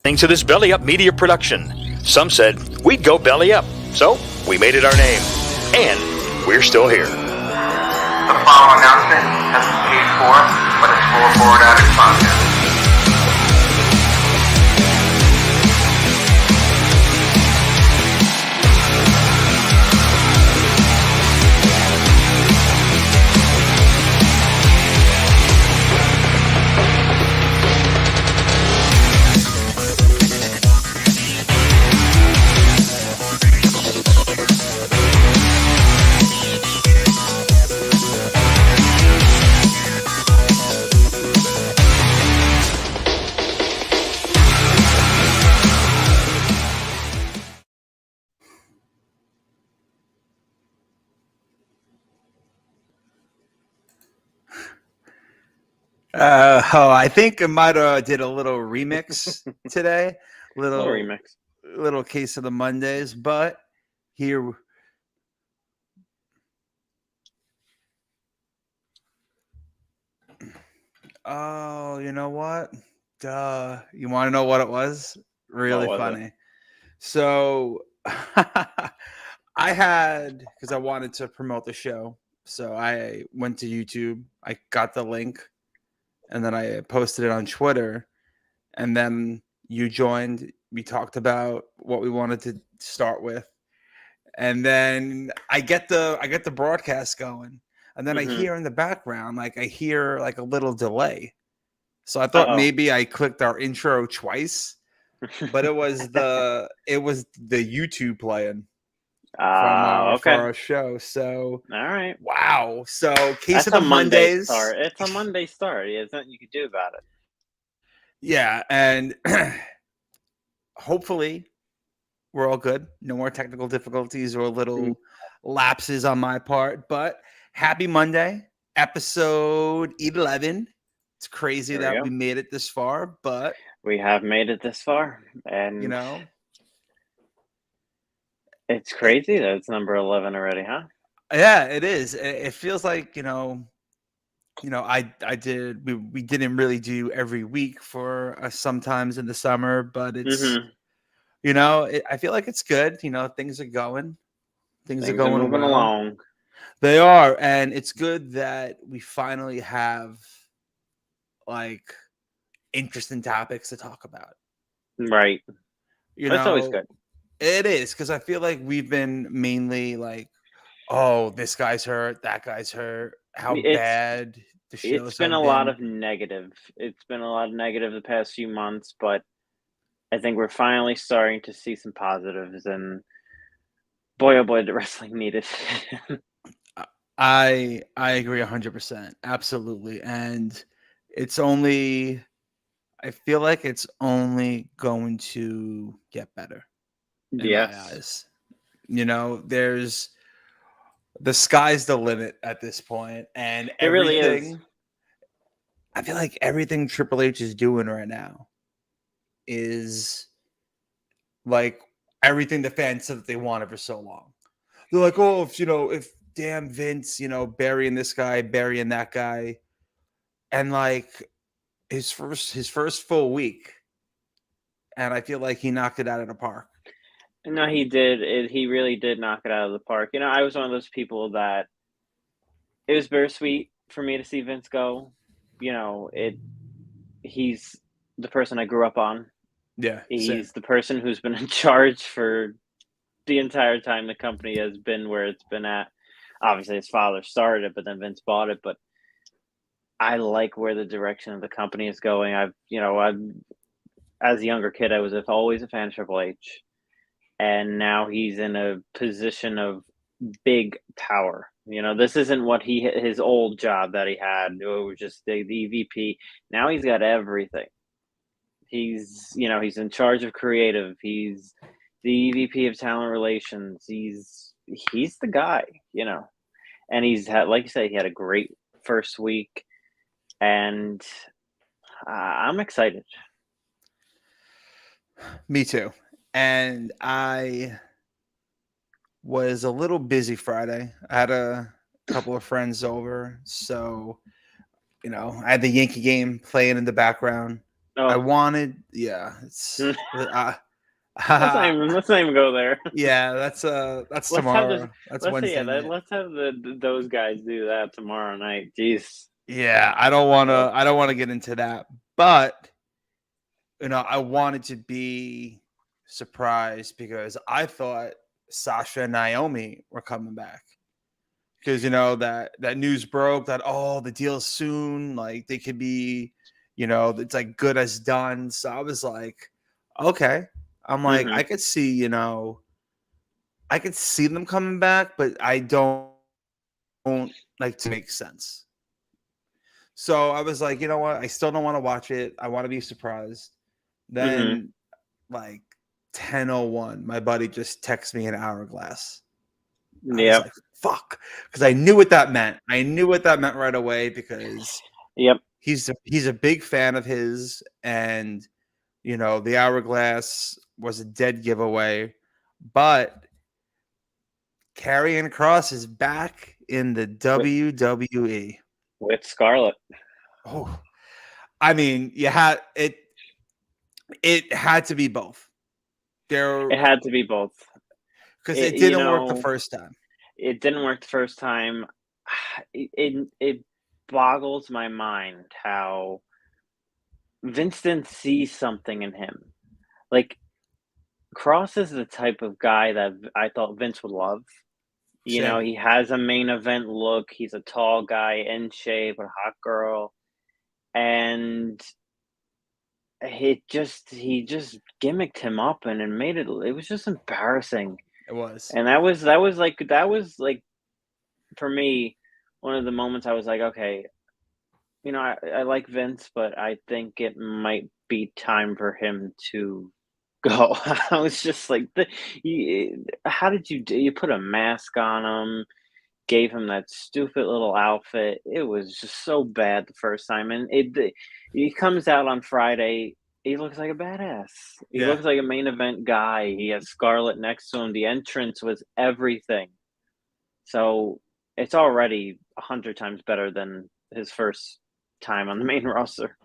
To this Belly Up Media production. Some said we'd go belly up, so we made it our name. And we're still here. The following announcement has been paid for by the Scoreboard Addicts podcast. I think I might have did a little remix today. Little remix. Little case of the Mondays, but here. Oh, you know what? Duh. You want to know what it was? Really funny. So I had, because I wanted to promote the show. So I went to YouTube. I got the link. And then I posted it on Twitter, and then you joined. We talked about what we wanted to start with, and then I get the broadcast going, and then I hear in the background, I hear a little delay. So I thought maybe I clicked our intro twice, but it was the YouTube playing for our show. So all right, wow. So case That's of the Mondays. Start. It's a Monday start. There's nothing you can do about it. Yeah, and hopefully we're all good. No more technical difficulties or little lapses on my part. But happy Monday, episode 11. It's crazy that we made it this far, but we have made it this far, and it's crazy that it's number 11 already, huh? Yeah, it is. It feels like, we didn't really do every week for sometimes in the summer, but it's, I feel like it's good. Things are going. Things are going moving along. They are. And it's good that we finally have interesting topics to talk about. Right. That's always good. It is, because I feel like we've been mainly oh, this guy's hurt, that guy's hurt, how bad the show's It's been a lot of negative. It's been a lot of negative the past few months, but I think we're finally starting to see some positives, and boy, oh boy, the wrestling needed. I agree 100%. Absolutely. And I feel like it's only going to get better. Yes. There's the sky's the limit at this point, and it really is. I feel like everything Triple H is doing right now is everything the fans said that they wanted for so long. They're like, oh, if damn Vince, burying this guy, burying that guy, and his first full week, and I feel like he knocked it out of the park. No, he did. He really did knock it out of the park. I was one of those people that it was bittersweet for me to see Vince go. He's the person I grew up on. Yeah. He's the person who's been in charge for the entire time the company has been where it's been at. Obviously, his father started it, but then Vince bought it. But I like where the direction of the company is going. I've as a younger kid, I was always a fan of Triple H. And now he's in a position of big power. This isn't what his old job that he had. It was just the EVP. Now he's got everything. He's in charge of creative. He's the EVP of talent relations. He's the guy. And he's had, like you said, he had a great first week, and I'm excited. Me too. And I was a little busy Friday. I had a couple of friends over. So, I had the Yankee game playing in the background. I Oh, wanted, yeah, it's let's not even go there. yeah, that's Let's have this. tomorrow. That's Let's say Wednesday night. let's have those guys do that tomorrow night. Jeez. Yeah, Oh, I don't want to get into that, but I wanted to be surprised because I thought Sasha and Naomi were coming back because that news broke that the deal's soon, like they could be, it's like good as done. So I was like, okay, I'm like hmm I could see them coming back, but I don't like to make sense. So I was like, you know what? I still don't want to watch it. I want to be surprised. hmm Then like 10:01, my buddy just texted me an hourglass. I was Yep. like, fuck, because I knew what that meant. I knew what that meant right away because Yep. he's a big fan of his, and the hourglass was a dead giveaway. But Karrion Kross is back in the With, WWE. with Scarlett. Oh, I mean, you had it. It had to be both. There, It had to be both. because It, it you didn't work the know, first time. it didn't work the first time. It boggles my mind how Vince didn't see something in him. Like Cross is the type of guy that I thought Vince would love. Same. He has a main event look. He's a tall guy in shape, a hot girl, and he just gimmicked him up and it made it was just embarrassing. It was. And that was like for me one of the moments I was like, okay, I like Vince, but I think it might be time for him to go. I was just like, how did you do? You put a mask on him, gave him that stupid little outfit. It was just so bad the first time, and he comes out on Friday. He looks like a badass. He Yeah. looks like a main event guy. He has Scarlett next to him. The entrance was everything. So it's already 100 times better than his first time on the main roster.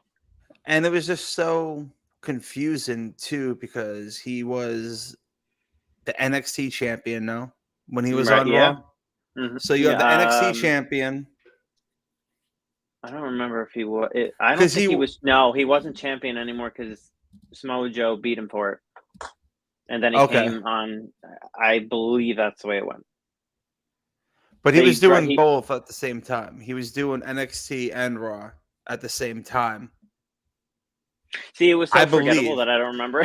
And it was just so confusing too because he was the NXT champion now when he was Right? on Yeah. Raw. Mhm. So you have the Yeah. NXT champion I don't remember if he was. I don't because think he was. No, he wasn't champion anymore because Samoa Joe beat him for it, and then he okay, came on. I believe that's the way it went. but he They was brought doing he. both at the same time. He was doing NXT and Raw at the same time. See, it was I so forgettable believe. that I don't remember.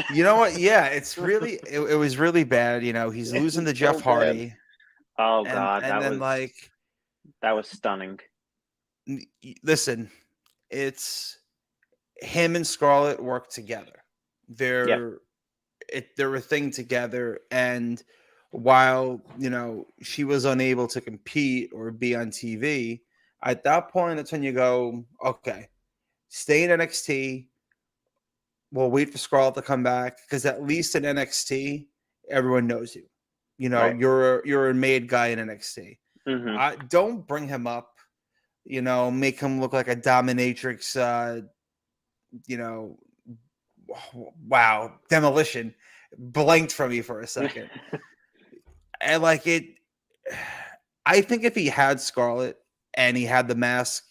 You know what? Yeah, it was really bad. He's It losing was to Jeff so bad. Hardy, Oh and God, that then was like that was stunning. listen, it's him and Scarlett work together. Yep. They're a thing together, and while she was unable to compete or be on TV, at that point that's when you go, okay, stay in NXT. We'll wait for Scarlett to come back because at least in NXT, everyone knows you. Right. You're a made guy in NXT. hmm I don't bring him up. Make him look like a dominatrix. You know, wow, demolition blanked from me for a second. And like it, I think if he had Scarlett and he had the mask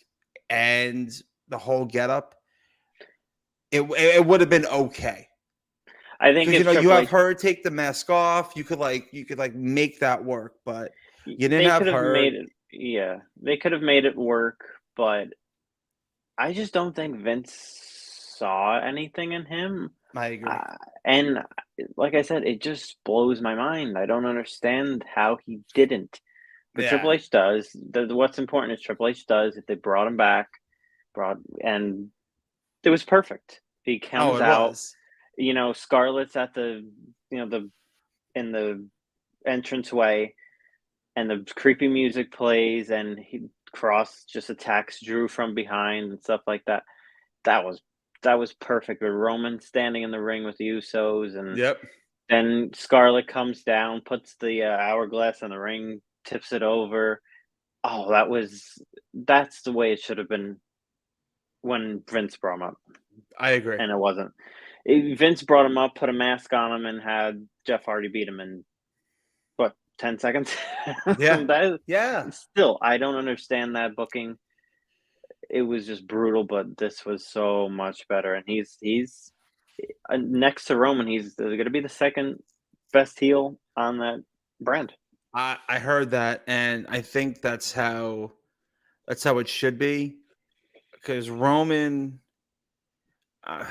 and the whole getup, it would have been okay. I think Because if you Triple have H, her take the mask off, you could make that work, but you didn't they have could have her. made it. Yeah, they could have made it work, but I just don't think Vince saw anything in him. I agree. And like I said, it just blows my mind. I don't understand how he didn't. But Triple Yeah. H does. What's important is Triple H does. If they brought him back, and it was perfect. He Oh, comes it out. was. Scarlett's at the in the entranceway, and the creepy music plays, and Cross just attacks Drew from behind and stuff like that. That was that was perfect with Roman standing in the ring with the Usos, and Yep. then Scarlett comes down, puts the hourglass in the ring, tips it over. Oh, that's the way it should have been when Vince brought him up. I agree. and it wasn't. Vince brought him up, put a mask on him, and had Jeff Hardy beat him in what 10 seconds. Yeah. That Yeah. is, still, I don't understand that booking. It was just brutal, but this was so much better. And he's next to Roman. He's going to be the second best heel on that brand. I heard that, and I think that's how it should be, because Roman. Uh,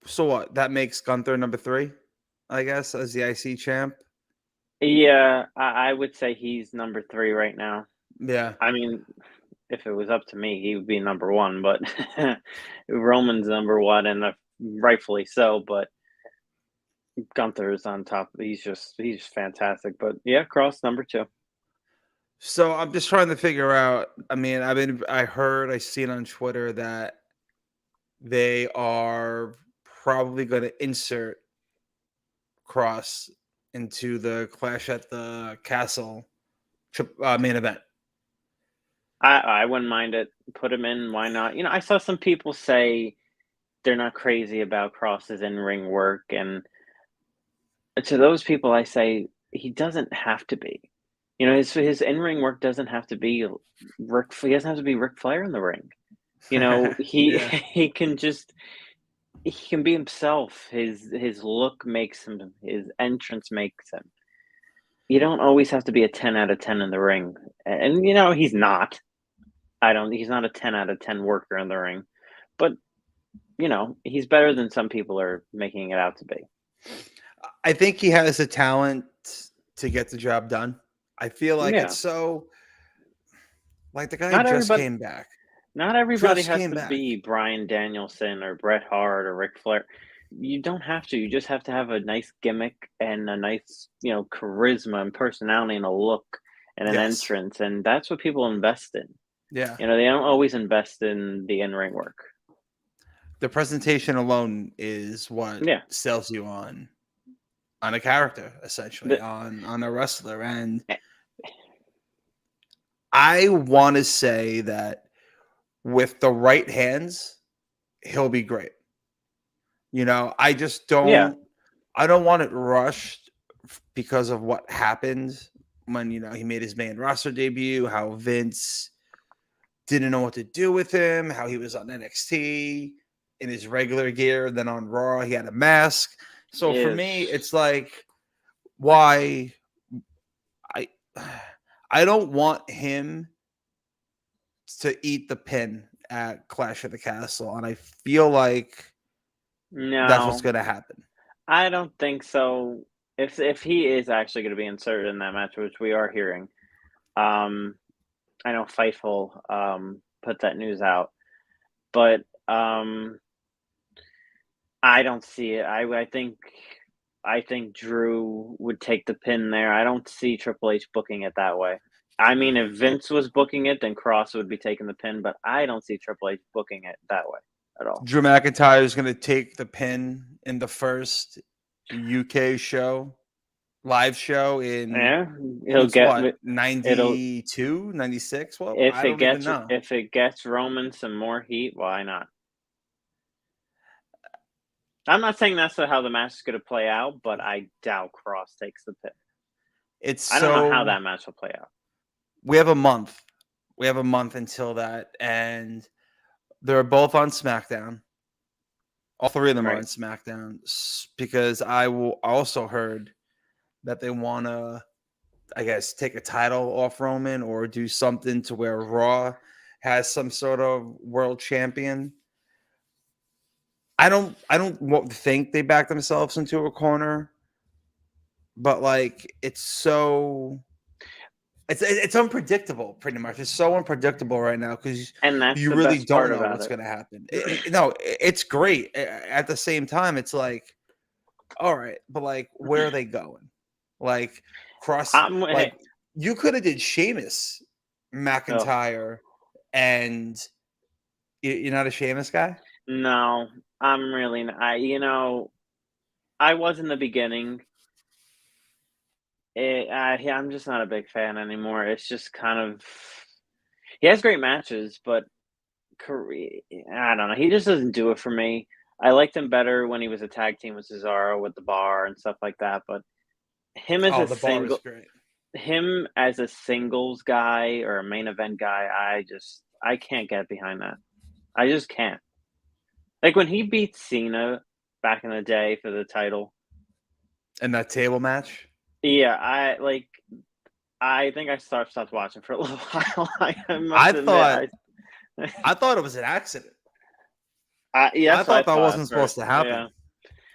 so what? That makes Gunther number 3, I guess, as the IC champ. Yeah, I would say he's number 3 right now. Yeah. I mean, if it was up to me, he would be number 1, but Roman's number 1, and rightfully so. But Gunther is on top. He's fantastic. But yeah, Cross number 2. So I'm just trying to figure out. I mean, I seen on Twitter that they are probably going to insert Cross into the Clash at the Castle main event. I wouldn't mind it. Put him in. Why not? I saw some people say they're not crazy about Cross's in-ring work, and to those people, I say he doesn't have to be. His in-ring work doesn't have to be Rick. He doesn't have to be Ric Flair in the ring. He Yeah. he can be himself. His look makes him. His entrance makes him. You don't always have to be a 10 out of 10 in the ring, and he's not. He's not a 10 out of 10 worker in the ring, but he's better than some people are making it out to be. I think he has the talent to get the job done. I feel like Yeah. it's so like the guy Not just everybody- came back. Not everybody Just has came to back. be Bryan Danielson or Bret Hart or Ric Flair. You don't have to. You just have to have a nice gimmick and a nice, charisma and personality and a look and an Yes. entrance, and that's what people invest in. Yeah. They don't always invest in the in-ring work. The presentation alone is what Yeah. sells you on a character, essentially, on a wrestler. And I want to say that with the right hands, he'll be great. I just don't. Yeah. I don't want it rushed because of what happened when he made his main roster debut. How Vince didn't know what to do with him. How he was on NXT in his regular gear, then on Raw he had a mask. So for me, it's like, why? I don't want him to eat the pin at Clash of the Castle, and I feel like that's what's No, going to happen. I don't think so. If he is actually going to be inserted in that match, which we are hearing, I know Fightful put that news out, but I don't see it. I think Drew would take the pin there. I don't see Triple H booking it that way. I mean, if Vince was booking it, then Cross would be taking the pin, but I don't see Triple H booking it that way at all. Drew McIntyre is going to take the pin in the first UK live show in He'll get 92, 96. Well, if I it don't gets even know. if it gets Roman some more heat, why not? I'm not saying that's how the match is going to play out, but I doubt Cross takes the pin. I don't know how that match will play out. We have a month. We have a month until that, and they're both on SmackDown. All 3 of them are on SmackDown, because I also heard that they want to, I guess, take a title off Roman or do something to where Raw has some sort of world champion. I don't think they back themselves into a corner, but it's unpredictable. Pretty much, it's so unpredictable right now because you really don't know what's going to happen. It's great. At the same time, it's like, all right, but where are they going? Cross, you could have did Sheamus, McIntyre, and you're not a Sheamus guy. No, I'm really not. I was in the beginning. I'm just not a big fan anymore. It's just kind of, he has great matches, but career, I don't know. He just doesn't do it for me. I liked him better when he was a tag team with Cesaro with the bar and stuff like that. But him as Oh, a the bar was single, great. him as a singles guy or a main event guy, I can't get behind that. I just can't. Like when he beat Cena back in the day for the title. And that table match. Yeah, I think I stopped watching for a little while. I must I admit, thought it was an accident. yeah, I that's what I thought that thought at wasn't supposed first. to happen. Yeah,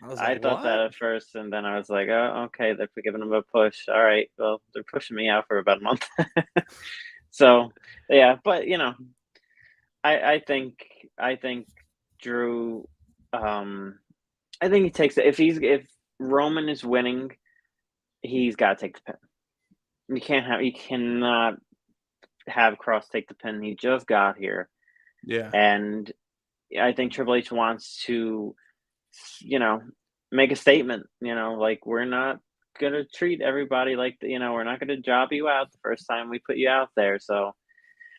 I was I like, thought that what? at first, and then I was like, oh, okay, they're giving him a push. All right, well, they're pushing me out for about a month. So, yeah, but I think Drew, um, I think he takes it if Roman is winning, he's got to take the pin. You cannot have Cross take the pin. He just got here, Yeah. and I think Triple H wants to, you know, make a statement. Like we're not gonna treat everybody like we're not gonna job you out the first time we put you out there. So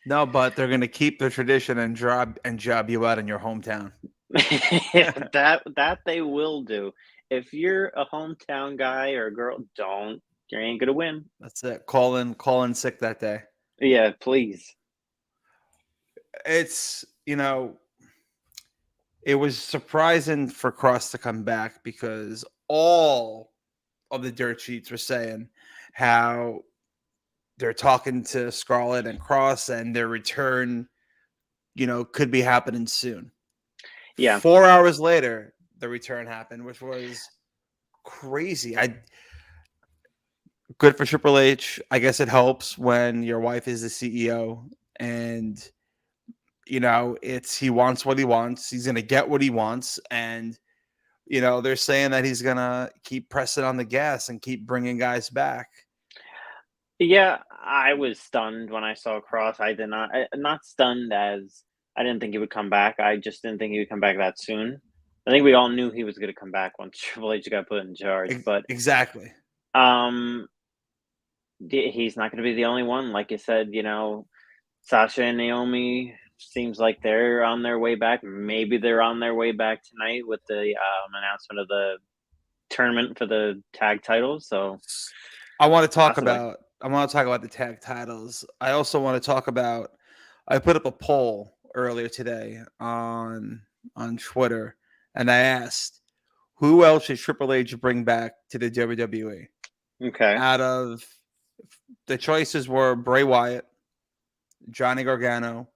No, but they're gonna keep the tradition and job you out in your hometown. that they will do. If you're a hometown guy or a girl, you ain't gonna win. That's it. Call in sick that day. Yeah, please. It's it was surprising for Cross to come back because all of the dirt sheets were saying how they're talking to Scarlett and Cross and their return, could be happening soon. Yeah. 4 hours later, the return happened, which was crazy. Good for Triple H. I guess it helps when your wife is the CEO and it's he wants what he wants. He's gonna get what he wants, and they're saying that he's gonna keep pressing on the gas and keep bringing guys back. Yeah, I was stunned when I saw Cross. I did not stunned as I didn't think he would come back. I just didn't think he would come back that soon. I think we all knew he was going to come back once Triple H got put in charge. But Exactly. He's not going to be the only one. Like you said, Sasha and Naomi seems like they're on their way back. Maybe they're on their way back tonight with the announcement of the tournament for the tag titles. So I want to talk possibly. about the tag titles. I also want to talk about I put up a poll earlier today on Twitter and I asked who else should Triple H bring back to the WWE? Okay. Out of the choices were Bray Wyatt, Johnny Gargano,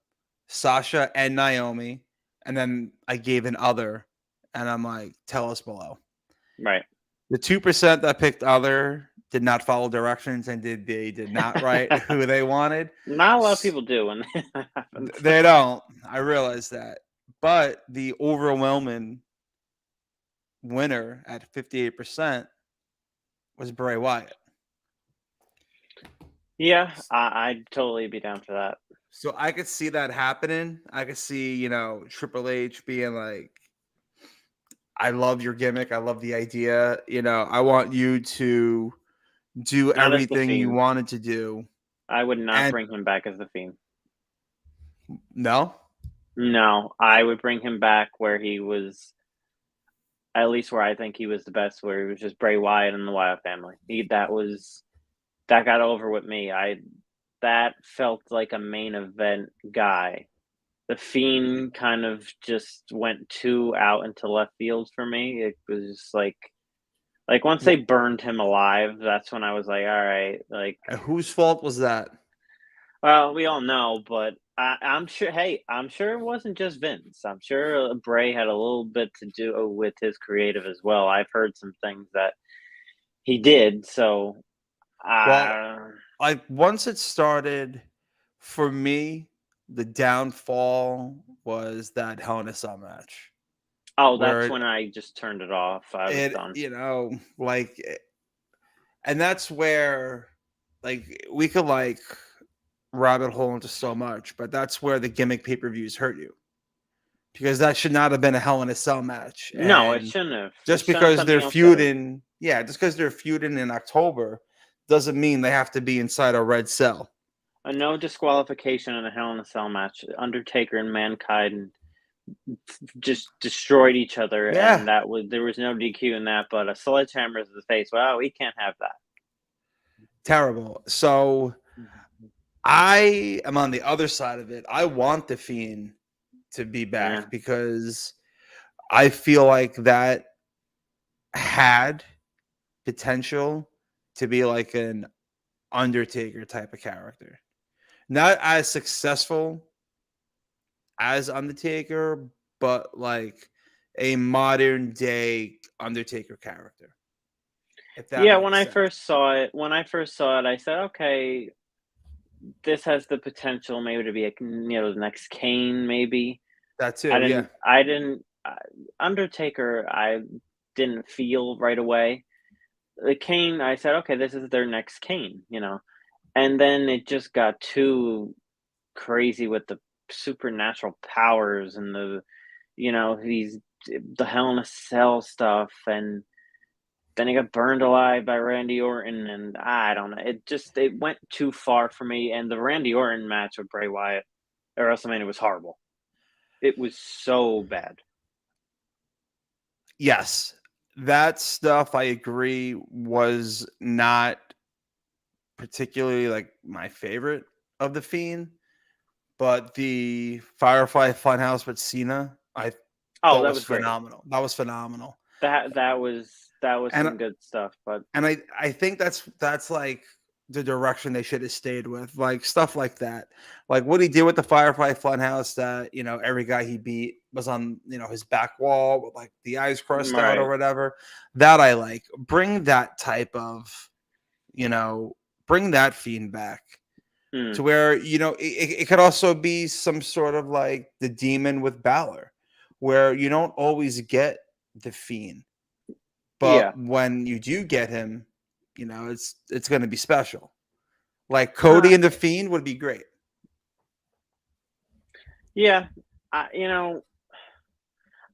Sasha, and Naomi. And then I gave an other, and I'm like, tell us below. Right. The 2% that picked other did not follow directions and did not write who they wanted. Not a lot of people do when that happens. They don't. I realize that. But the overwhelming winner at 58% was Bray Wyatt. Yeah, I'd totally be down for that. So I could see that happening. I could see, Triple H being like, I love your gimmick. I love the idea. I want you to do Not as the everything you Fiend. wanted to do. I would not And bring him back as the Fiend. no? No, I would bring him back where he was, at least where I think he was the best, where he was just Bray Wyatt and the Wyatt family. That got over with me. That felt like a main event guy. The Fiend kind of just went too out into left field for me. It was just like once they burned him alive, that's when I was like, all right, like Whose fault was that? well, we all know, but I'm sure. Hey, I'm sure it wasn't just Vince. I'm sure Bray had a little bit to do with his creative as well. I've heard some things that he did. So, Once it started, for me, the downfall was that Hell in a Cell match. that's when I just turned it off. I was done. And that's where, we could rabbit hole into so much, but that's where the gimmick pay-per-views hurt you. Because that should not have been a Hell in a Cell match. No, And it shouldn't have. just because they're feuding in October doesn't mean they have to be inside a red cell. A no disqualification in a Hell in a Cell match. Undertaker and Mankind just destroyed each other, Yeah, and there was no DQ in that. But a sledgehammer to the face. Wow, we can't have that. terrible. So I am on the other side of it. I want the Fiend to be Yeah, back because I feel like that had potential to be like an Undertaker type of character. Not as successful as Undertaker, but like a modern day Undertaker character. If that yeah. makes sense. When I first saw it, I said, okay, this has the potential maybe to be the next Kane, maybe. That too, yeah. I didn't Undertaker. I didn't feel right away. The Kane, I said, okay, this is their next Kane. And then it just got too crazy with the supernatural powers and these the Hell in a Cell stuff, and then he got burned alive by Randy Orton, and I don't know. It went too far for me. And the Randy Orton match with Bray Wyatt at WrestleMania was horrible. It was so bad. Yes. That stuff I agree was not particularly like my favorite of the Fiend, but the Firefly Funhouse with Cena, I Oh, thought that was was great. phenomenal. That was phenomenal. That was And some good stuff, but I think that's like the direction they should have stayed with, like stuff like that, like what he did with the Firefly Funhouse. That every guy he beat was on his back wall with like the eyes crossed out or right. whatever. That I like. Bring that type of you know bring that Fiend back Hmm. to where it could also be some sort of like the Demon with Balor, where you don't always get the Fiend. Yeah. But when you do get him, it's going to be special. Like Uh, Cody and the Fiend would be great. yeah.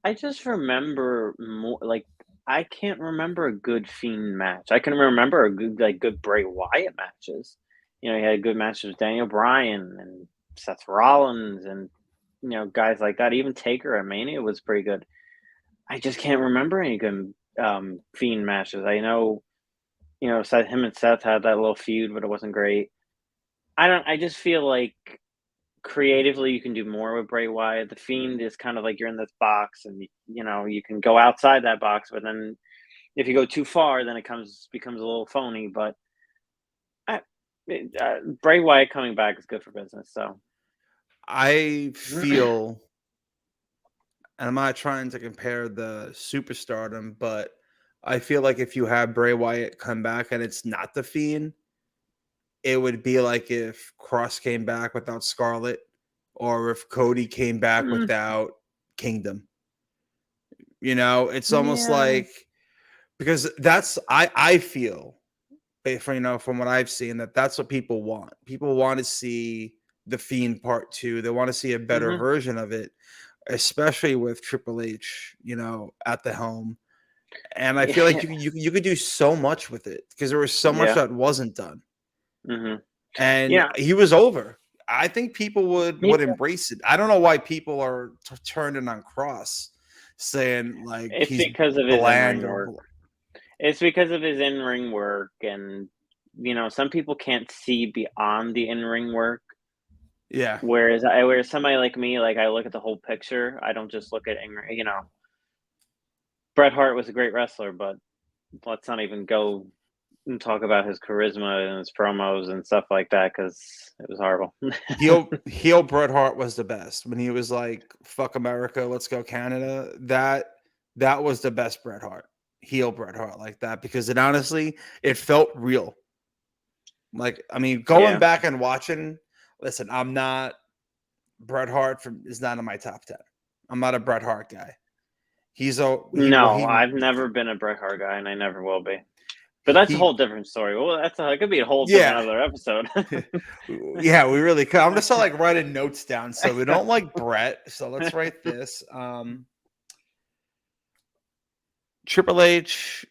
I just remember more like I can't remember a good Fiend match. I can remember a good Bray Wyatt matches. He had good matches with Daniel Bryan and Seth Rollins and guys like that. Even Taker at Mania was pretty good. I just can't remember any good Fiend matches. I know, him and Seth had that little feud, but it wasn't great. I just feel like creatively you can do more with Bray Wyatt. The Fiend is kind of like you're in this box, and you can go outside that box, but then if you go too far, then becomes a little phony. But I, Bray Wyatt coming back is good for business. So I feel, and I'm not trying to compare the superstardom, but I feel like if you have Bray Wyatt come back and it's not the Fiend, it would be like if Cross came back without Scarlet, or if Cody came back mm, without Kingdom. It's almost yeah, like, because I feel, from what I've seen, that's what people want. People want to see the Fiend Part 2. They want to see a better hmm version of it, especially with Triple H, at the helm. And I feel like yeah, you could do so much with it because there was so much yeah, that wasn't done, hmm and yeah, he was over. I think people yeah. would embrace it. I don't know why people are turning on Cross, saying like It's he's because of his in bland ring or work. It's because of his in ring work, and some people can't see beyond the in ring work. yeah. Whereas somebody like me, like I look at the whole picture. I don't just look at in ring. Bret Hart was a great wrestler, but let's not even go and talk about his charisma and his promos and stuff like that because it was horrible. Heel Bret Hart was the best when he was like "fuck America, let's go Canada." That was the best Bret Hart. Heel Bret Hart like that, because it felt real. Like, I mean, going Yeah. back and watching. Listen, I'm not Bret Hart is not in my top 10. I'm not a Bret Hart guy. He's a No, I've never been a Bret Hart guy, and I never will be. But that's a he whole different story. Well, it could be a whole different yeah. other episode. Yeah, we really could. I'm just like writing notes down. So we don't like Brett. So let's write this. Triple H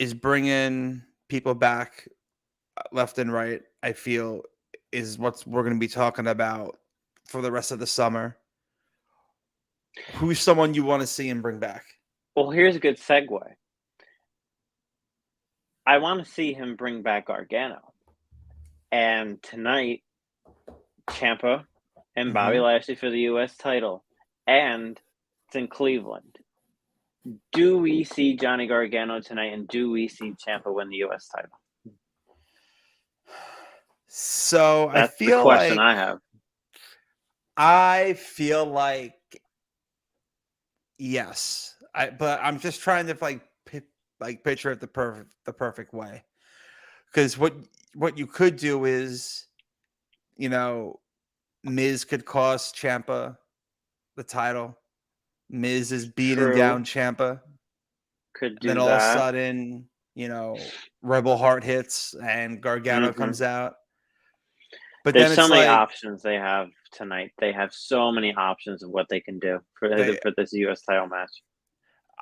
is bringing people back left and right. I feel is what we're going to be talking about for the rest of the summer. Who's someone you want to see and bring back? Well, here's a good segue. I want to see him bring back Gargano. And tonight, Ciampa and Bobby Lashley for the U.S. title. And it's in Cleveland. Do we see Johnny Gargano tonight, and do we see Ciampa win the U.S. title? So That's the question I have. I feel like yes. But I'm just trying to picture it the perfect way. Because what you could do is, you know, Miz could cost Ciampa the title. Miz is beating True. down Ciampa. Could do Then that. all of a sudden, Rebel Heart hits and Gargano comes out. But there's then it's so many options they have tonight. They have so many options of what they can do for this U.S. title match.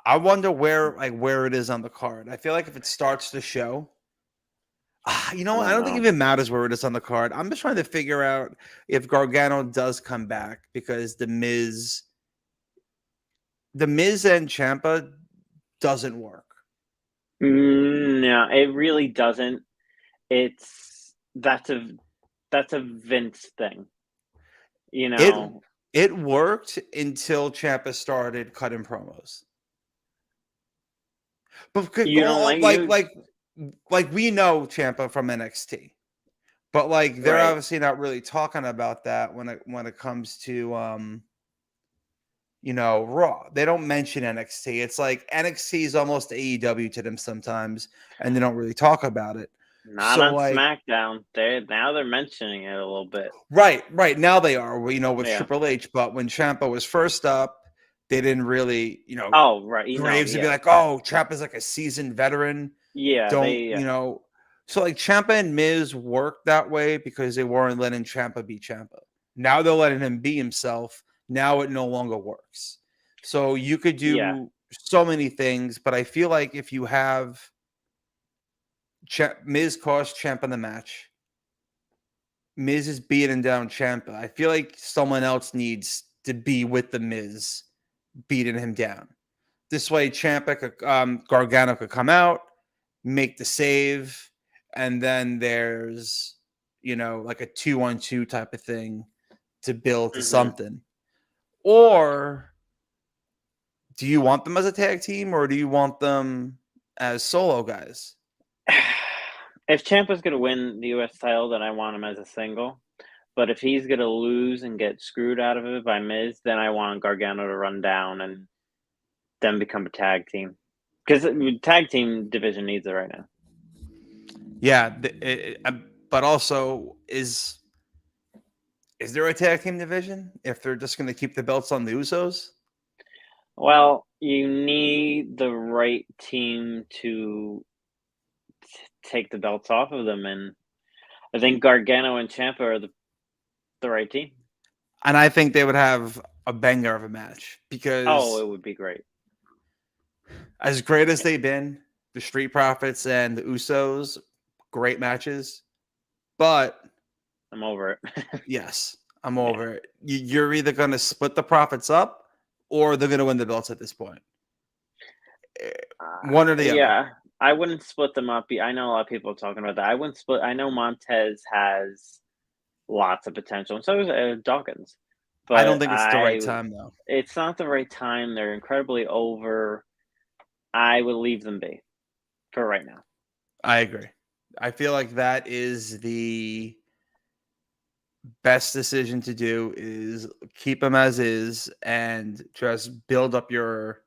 I wonder where it is on the card. I feel like if it starts the show, I don't think it even matters where it is on the card. I'm just trying to figure out if Gargano does come back, because the Miz and Ciampa doesn't work. No, it really doesn't. That's a Vince thing. It worked until Ciampa started cutting promos. But you don't like we know Ciampa from NXT, but they're Right. obviously not really talking about that when it comes to Raw. They don't mention NXT. It's like NXT is almost AEW to them sometimes, and they don't really talk about it. Not on SmackDown. Now they're mentioning it a little bit. Right. Now they are, with Triple H. But when Ciampa was first up, they didn't really, Oh, right. Graves would be like, "Oh, Ciampa's like a seasoned veteran." Yeah. So Ciampa and Miz worked that way because they weren't letting Ciampa be Ciampa. Now they're letting him be himself. Now it no longer works. So you could do so many things, but I feel like if you have Miz cost Ciampa the match, Miz is beating down Ciampa, I feel like someone else needs to be with the Miz, beating him down. This way, Gargano could come out, make the save, and then there's like a 2-on-2 type of thing to build to something. Or do you want them as a tag team, or do you want them as solo guys? If Ciampa's going to win the U.S. title, then I want him as a single. But if he's going to lose and get screwed out of it by Miz, then I want Gargano to run down and then become a tag team. Because the tag team division needs it right now. Yeah, but also is there a tag team division if they're just going to keep the belts on the Usos? Well, you need the right team to take the belts off of them, and I think Gargano and Ciampa are the right team. And I think they would have a banger of a match, because it would be great. As great as they've been, the Street Profits and the Usos, great matches, but I'm over it. Yes, I'm over it. You're either going to split the profits up, or they're going to win the belts at this point. One or the other. Yeah, I wouldn't split them up. I know a lot of people are talking about that. I wouldn't split. I know Montez has lots of potential, and so does Dawkins. But I don't think it's the right time, though. It's not the right time. They're incredibly over. I would leave them be for right now. I agree. I feel like that is the best decision to do, is keep them as is and just build up your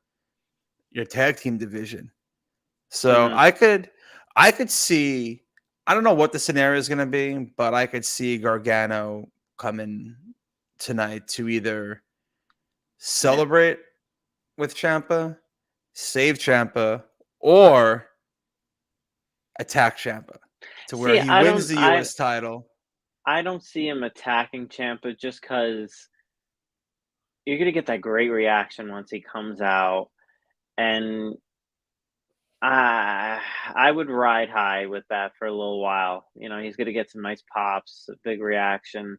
tag team division. So I could see, I don't know what the scenario is going to be, but I could see Gargano coming tonight to either celebrate with Ciampa, save Ciampa, or attack Ciampa to where he wins the U.S. title. I don't see him attacking Ciampa just because you're going to get that great reaction once he comes out. And I would ride high with that for a little while. He's gonna get some nice pops, a big reaction.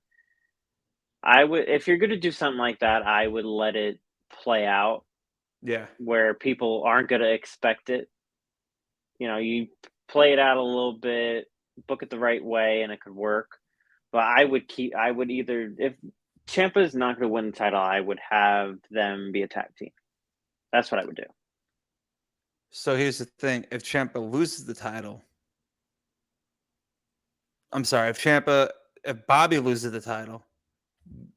I would if you're gonna do something like that, I would let it play out Yeah. where people aren't gonna expect it. You play it out a little bit, book it the right way, and it could work. But I would either if Ciampa is not gonna win the title, I would have them be a tag team. That's what I would do. So here's the thing: if Ciampa loses the title, I'm sorry, if Bobby loses the title,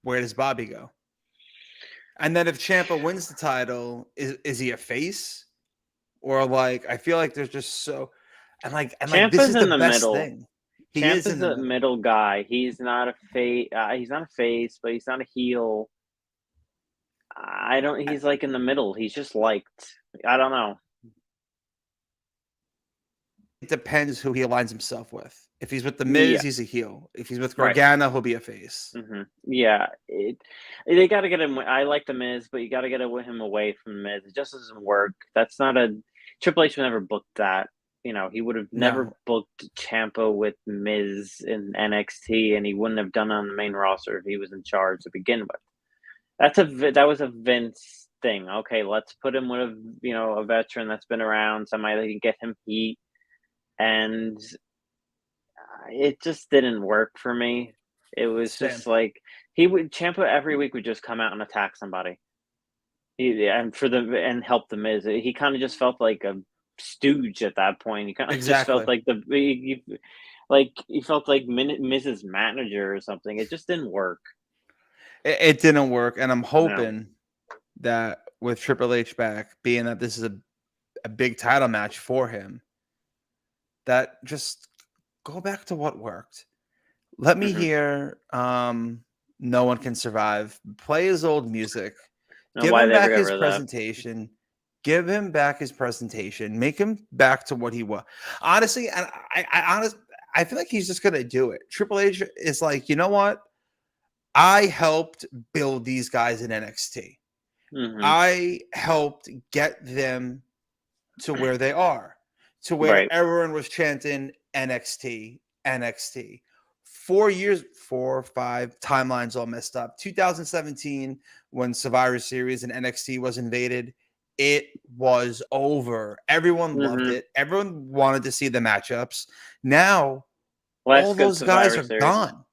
where does Bobby go? And then if Ciampa wins the title, is he a face? Or like I feel like there's just so and this Ciampa's is in the the best middle. thing. He is in Ciampa's the a middle. middle guy. He's not a face. He's not a face, but he's not a heel. I don't. He's like in the middle. He's just liked. I don't know. It depends who he aligns himself with. If he's with the Miz, Yeah. he's a heel. If he's with Right. Gargano, he'll be a face. Yeah. They got to get him. I like the Miz, but you got to get him away from the Miz. It just doesn't work. That's not a Triple H would never book that. He would have never No. booked Ciampa with Miz in NXT, and he wouldn't have done it on the main roster if he was in charge to begin with. That was a Vince thing. Okay, let's put him with a veteran that's been around, somebody that can get him heat, and it just didn't work for me. It was Same. just like Ciampa every week would just come out and attack somebody, and help the Miz. He kind of just felt like a stooge at that point. He kind of just felt Exactly. like he felt like Miz's manager or something. It just didn't work. It didn't work, and I'm No. hoping that with Triple H back, being that this is a big title match for him, that just go back to what worked. Let me hear No One Can Survive. Play his old music. Give Why him they ever back got his rid of that. presentation. Give him back his presentation. Make him back to what he was. Honestly, and I feel like he's just gonna do it. Triple H is like, you know what? I helped build these guys in NXT. I helped get them to where they are, to where Right. everyone was chanting NXT, NXT. 4 or 5 timelines all messed up. 2017, when Survivor Series and NXT was invaded, it was over. Everyone loved it. Everyone wanted to see the matchups. Now, all those guys are gone.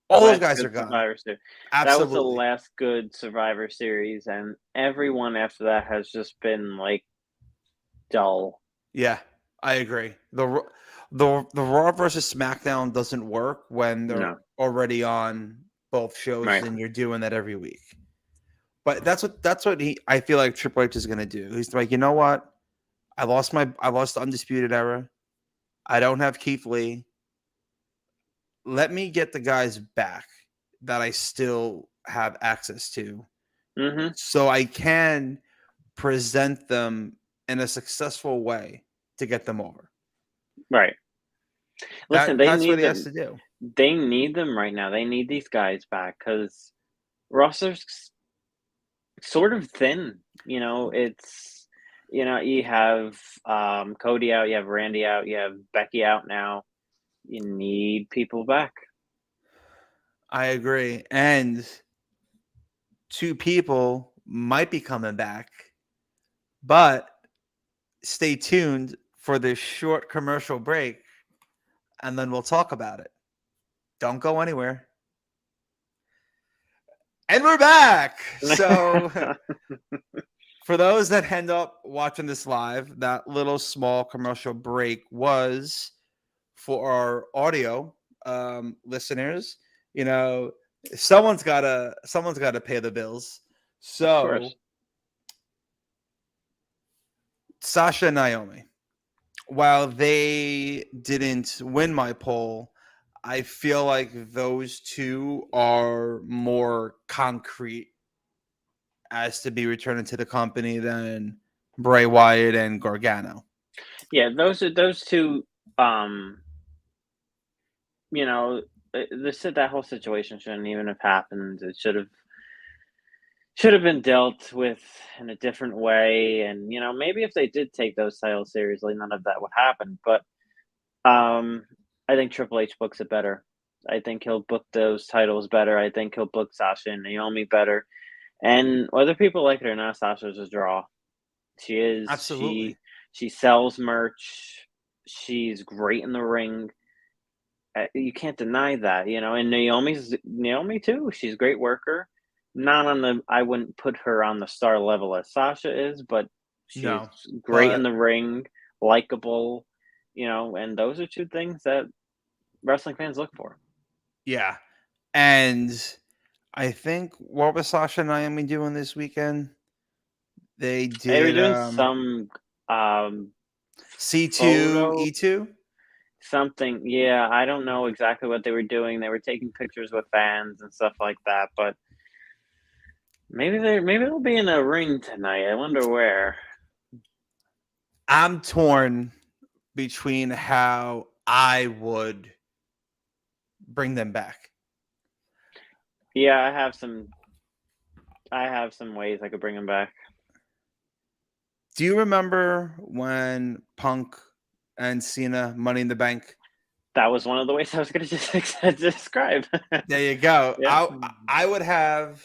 All those guys are gone. Survivor Series. That was the Absolutely. last good Survivor Series, and everyone after that has just been like dull. Yeah, I agree. The Raw versus SmackDown doesn't work when they're No. already on both shows Right. and you're doing that every week. But that's what I feel like Triple H is gonna do. He's like, you know what? I lost the Undisputed Era. I don't have Keith Lee. Let me get the guys back that I still have access to, so I can present them in a successful way to get them over. Right. Listen, they That's need what he them. has to do. They need them right now. They need these guys back because roster's sort of thin. It's you have Cody out, you have Randy out, you have Becky out now. You need people back. I agree. And 2 people might be coming back, but stay tuned for this short commercial break, and then we'll talk about it. Don't go anywhere. And we're back. So for those that end up watching this live, that little small commercial break was for our audio listeners. Someone's gotta pay the bills. So Sasha and Naomi, while they didn't win my poll, I feel like those two are more concrete as to be returning to the company than Bray Wyatt and Gargano. Yeah, those two. That whole situation shouldn't even have happened. It should should have been dealt with in a different way. And maybe if they did take those titles seriously, none of that would happen. But I think Triple H books it better. I think he'll book those titles better. I think he'll book Sasha and Naomi better. And whether people like it or not, Sasha's a draw. She is. Absolutely. She sells merch. She's great in the ring. You can't deny that, And Naomi too. She's a great worker. Not on the. I wouldn't put her on the star level as Sasha is, but she's No, great in but the ring, likable. And those are two things that wrestling fans look for. yeah. And I think what was Sasha and Naomi doing this weekend? They They were did doing some C2, photo E2. something. Yeah, I don't know exactly what they were doing. They were taking pictures with fans and stuff like that. But maybe they'll be in a ring tonight. I wonder where. I'm torn between how I would bring them back. Yeah, I have some ways I could bring them back. Do you remember when Punk and Cena Money in the Bank? That was one of the ways I was going to just describe. There you go. Yeah. I would have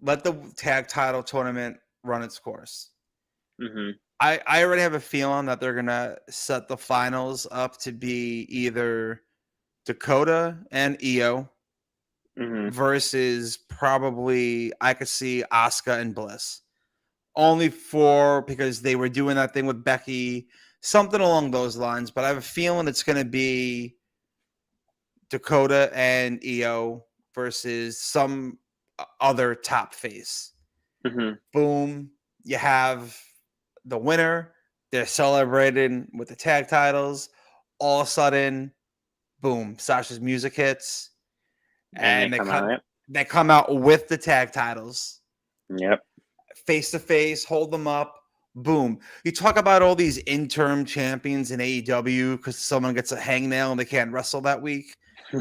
let the tag title tournament run its course. Mm-hmm. I already have a feeling that they're going to set the finals up to be either Dakota and Io versus probably I could see Asuka and Bliss. Only because they were doing that thing with Becky, something along those lines. But I have a feeling it's going to be Dakota and Io versus some other top face. Mm-hmm. Boom. You have the winner. They're celebrating with the tag titles. All of a sudden, boom, Sasha's music hits. And they come out with the tag titles. Yep. Face to face, hold them up. Boom. You talk about all these interim champions in AEW because someone gets a hangnail and they can't wrestle that week.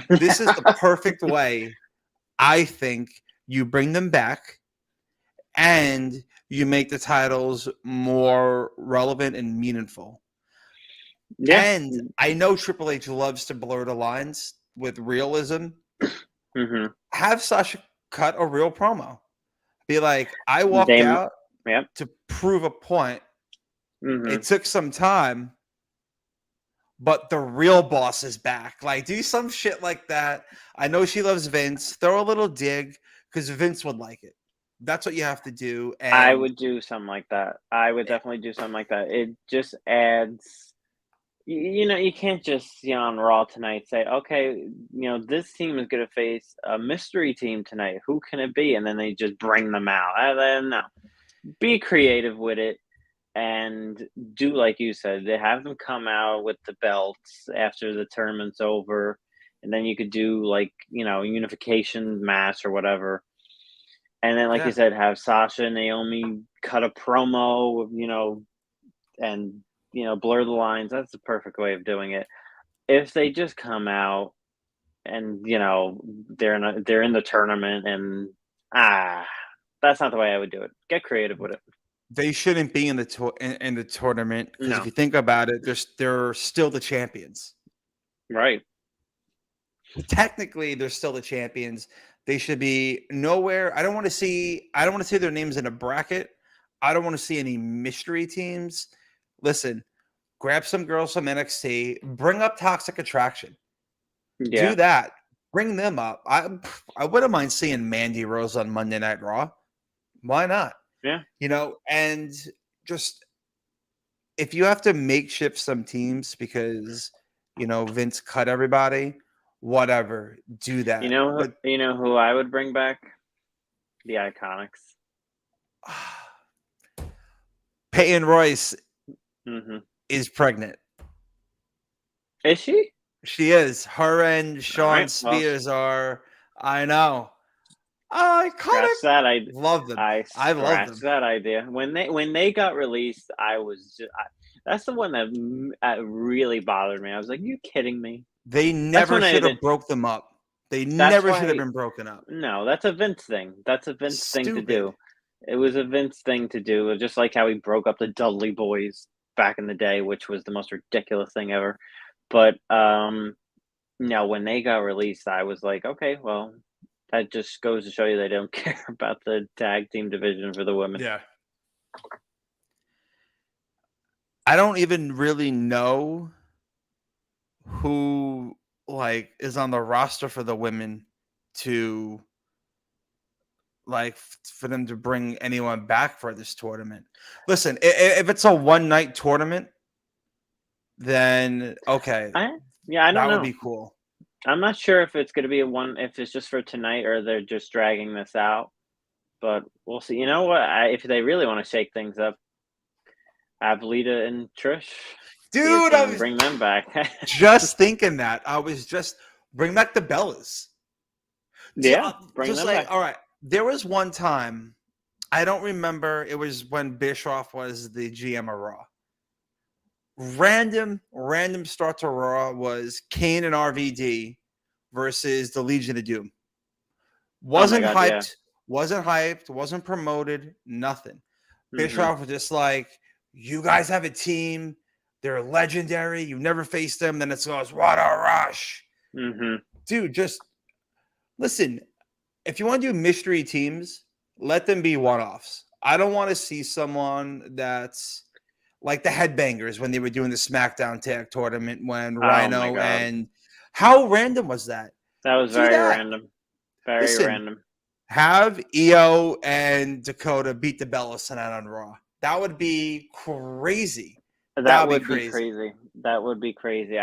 This is the perfect way, I think, you bring them back and you make the titles more relevant and meaningful. Yeah. And I know Triple H loves to blur the lines with realism. Mm-hmm. Have Sasha cut a real promo. Be like, I walked out to prove a point. Mm-hmm. It took some time, but the real boss is back. Like, do some shit like that. I know she loves Vince. Throw a little dig because Vince would like it. That's what you have to do. And I would do something like that. I would definitely do something like that. It just adds. You can't just on Raw tonight say, okay, this team is going to face a mystery team tonight. Who can it be? And then they just bring them out. No, be creative with it and do like you said. They have them come out with the belts after the tournament's over, and then you could do unification match or whatever. And then, like you said, have Sasha and Naomi cut a promo, and blur the lines. That's the perfect way of doing it. If they just come out and they're in the tournament and that's not the way I would do it. Get creative with it. They shouldn't be in the tournament because if you think about it, they're still the champions, right? Technically, they're still the champions. They should be nowhere. I don't want to see their names in a bracket. I don't want to see any mystery teams. Listen, grab some girls from NXT, bring up Toxic Attraction. Yeah. Do that. Bring them up. I wouldn't mind seeing Mandy Rose on Monday Night Raw. Why not? Yeah. And just if you have to makeshift some teams because, Vince cut everybody, whatever, do that. But, who I would bring back? The Iconics. Peyton Royce is pregnant. Is she? She is. Her and Sean Spears are. I know. Iconic. I love them. I love them. That idea when they got released. That's the one that really bothered me. I was like, "You kidding me?" They never should have broke them up. They That's never should have why been broken up. no, that's a Vince thing. That's a Vince thing to Stupid. do. It was a Vince thing to do, just like how he broke up the Dudley Boys back in the day, which was the most ridiculous thing ever. But, no, when they got released, I was like, "Okay, well, that just goes to show you they don't care about the tag team division for the women." Yeah. I don't even really know who like is on the roster for the women to like for them to bring anyone back for this tournament. Listen, if it's a one night tournament, then okay, I Yeah, I don't that would know. be cool. I'm not sure if it's gonna be if it's just for tonight or they're just dragging this out, but we'll see. You know what? If they really wanna shake things up, have Lita and Trish, see if Dude, they I can was bring them back. just thinking that. I was just bring back the Bellas. Yeah, bring Just them like, back. all right, there was one time, I don't remember, it was when Bischoff was the GM of Raw. Random start to Raw was Kane and RVD versus the Legion of Doom. Oh my Wasn't god, yeah. hyped, wasn't promoted, nothing. Mhm, Bischoff was just like, you guys have a team. They're legendary. You never face them. Then it goes, what a rush. mhm. Dude, just listen. If you want to do mystery teams, let them be one offs. I don't want to see someone that's like the Headbangers when they were doing the SmackDown Tag Tournament when Oh my Rhino god. and how random was that? That was Do very that. random. Very Listen, random. have Io and Dakota beat the Bellas tonight on Raw. That would be crazy. That That would be would be crazy. crazy. That would be crazy.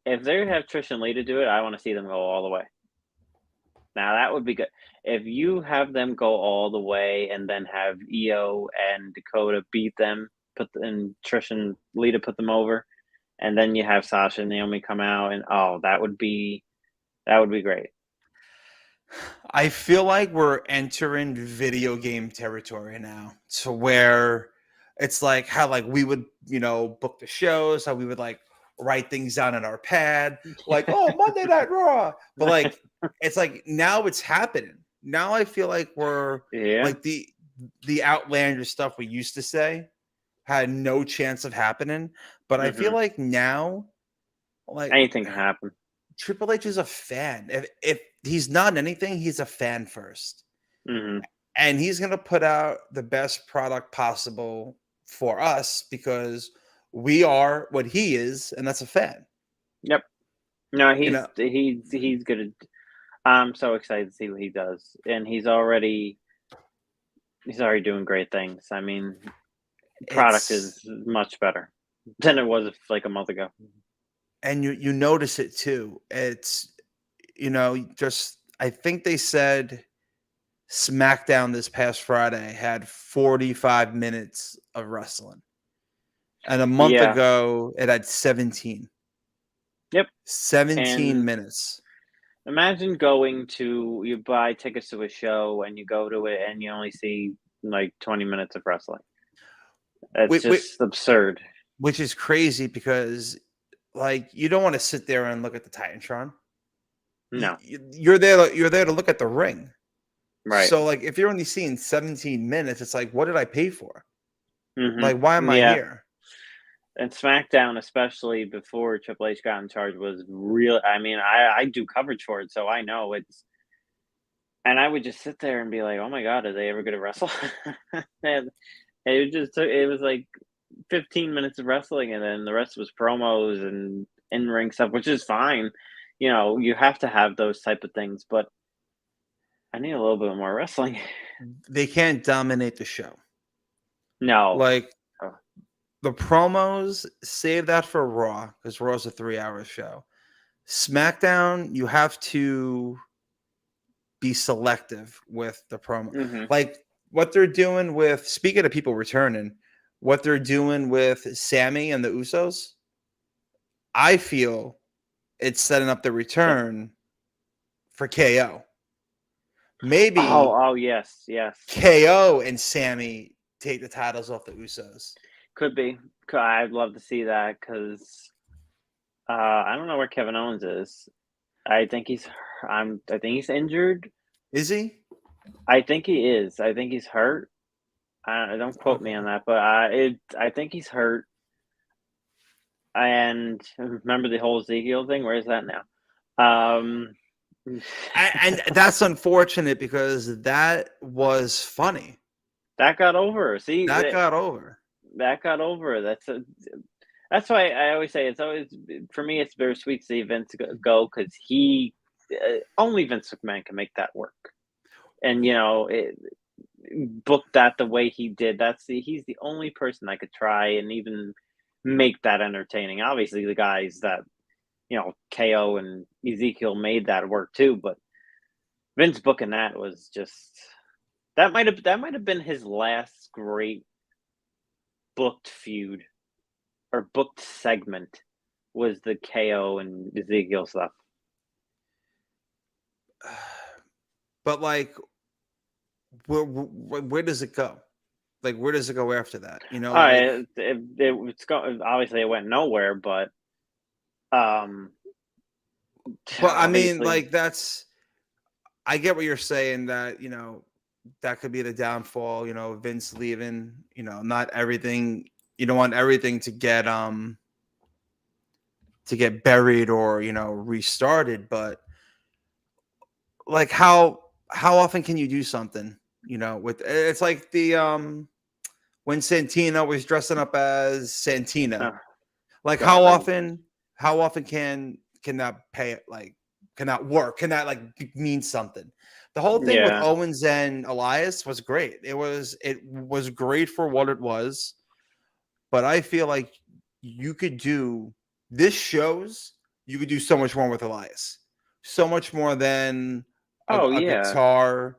If they have Trish and Lita do it, I wanna see them go all the way. Now that would be good. If you have them go all the way and then have Io and Dakota beat them, and Trish and Lita put them over, and then you have Sasha and Naomi come out, and oh, that would be great. I feel like we're entering video game territory now to where it's like how like we would, book the shows, how we would like write things down in our pad, like, oh, Monday Night Raw. But like it's like now it's happening. Now I feel like we're Yeah. like the outlandish stuff we used to say had no chance of happening. But I feel Mhm. like now, like Anything can happen. Triple H is a fan. If he's not anything, he's a fan first. Mhm. And he's gonna put out the best product possible for us because we are what he is, and that's a fan. Yep. No, You know, he's good at I'm so excited to see what he does, and he's already doing great things. I mean, product it's is much better than it was like a month ago. and you notice it too. It's just I think they said SmackDown this past Friday had 45 minutes of wrestling. And a month Yeah. ago it had 17. Yep. 17 And minutes. imagine you buy tickets to a show and you go to it and you only see like 20 minutes of wrestling. It's Wait, wait, just absurd. which is crazy because like you don't want to sit there and look at the Titantron. No, You're there to look at the ring. right. So like if you're only seeing 17 minutes, it's like what did I pay for? Like why am I Yeah. here? And SmackDown, especially before Triple H got in charge, was real. I mean, I do coverage for it, so I know it's. And I would just sit there and be like, "Oh my god, are they ever going to wrestle?" And it was like 15 minutes of wrestling, and then the rest was promos and in ring stuff, which is fine. You have to have those type of things, but I need a little bit more wrestling. They can't dominate the show. No. Like Oh, the promos, save that for Raw because Raw's a 3-hour show. SmackDown, you have to be selective with the promo. mhm. Like what they're doing with, speaking of people returning, what they're doing with Sammy and the Usos, I feel it's setting up the return for KO. Maybe Oh, yes, yes. KO and Sammy take the titles off the Usos. Could be. I'd love to see that because I don't know where Kevin Owens is. I think he's injured. Is he? I think he is. I think he's hurt. Don't quote me on Okay. that, but I think he's hurt. And remember the whole Ezekiel thing? Where is that now? Um, And that's unfortunate because that was funny. that got over. See, That got over. that got over. That's why I always say it's always for me. It's bittersweet to see Vince go because he only Vince McMahon can make that work, and book that the way he did. He's the only person that could try and even make that entertaining. Obviously, the guys that KO and Ezekiel made that work too, but Vince booking that was just that might have been his last great booked feud or booked segment was the KO and Ezekiel stuff. But like, where does it go? Like, where does it go after that? All right, obviously it went nowhere, but I mean, obviously, like I get what you're saying that, that could be the downfall, Vince leaving, not everything, you don't want everything to get buried or, restarted, but like how often can you do something, with it's like the when Santino was dressing up as Santina. oh, Like God, how often can that pay like can that work? Can that like mean something? The whole thing with yeah. Owens and Elias was great. It was great for what it was, but I feel like you could do this shows you could do so much more with Elias. So much more than Oh a yeah, guitar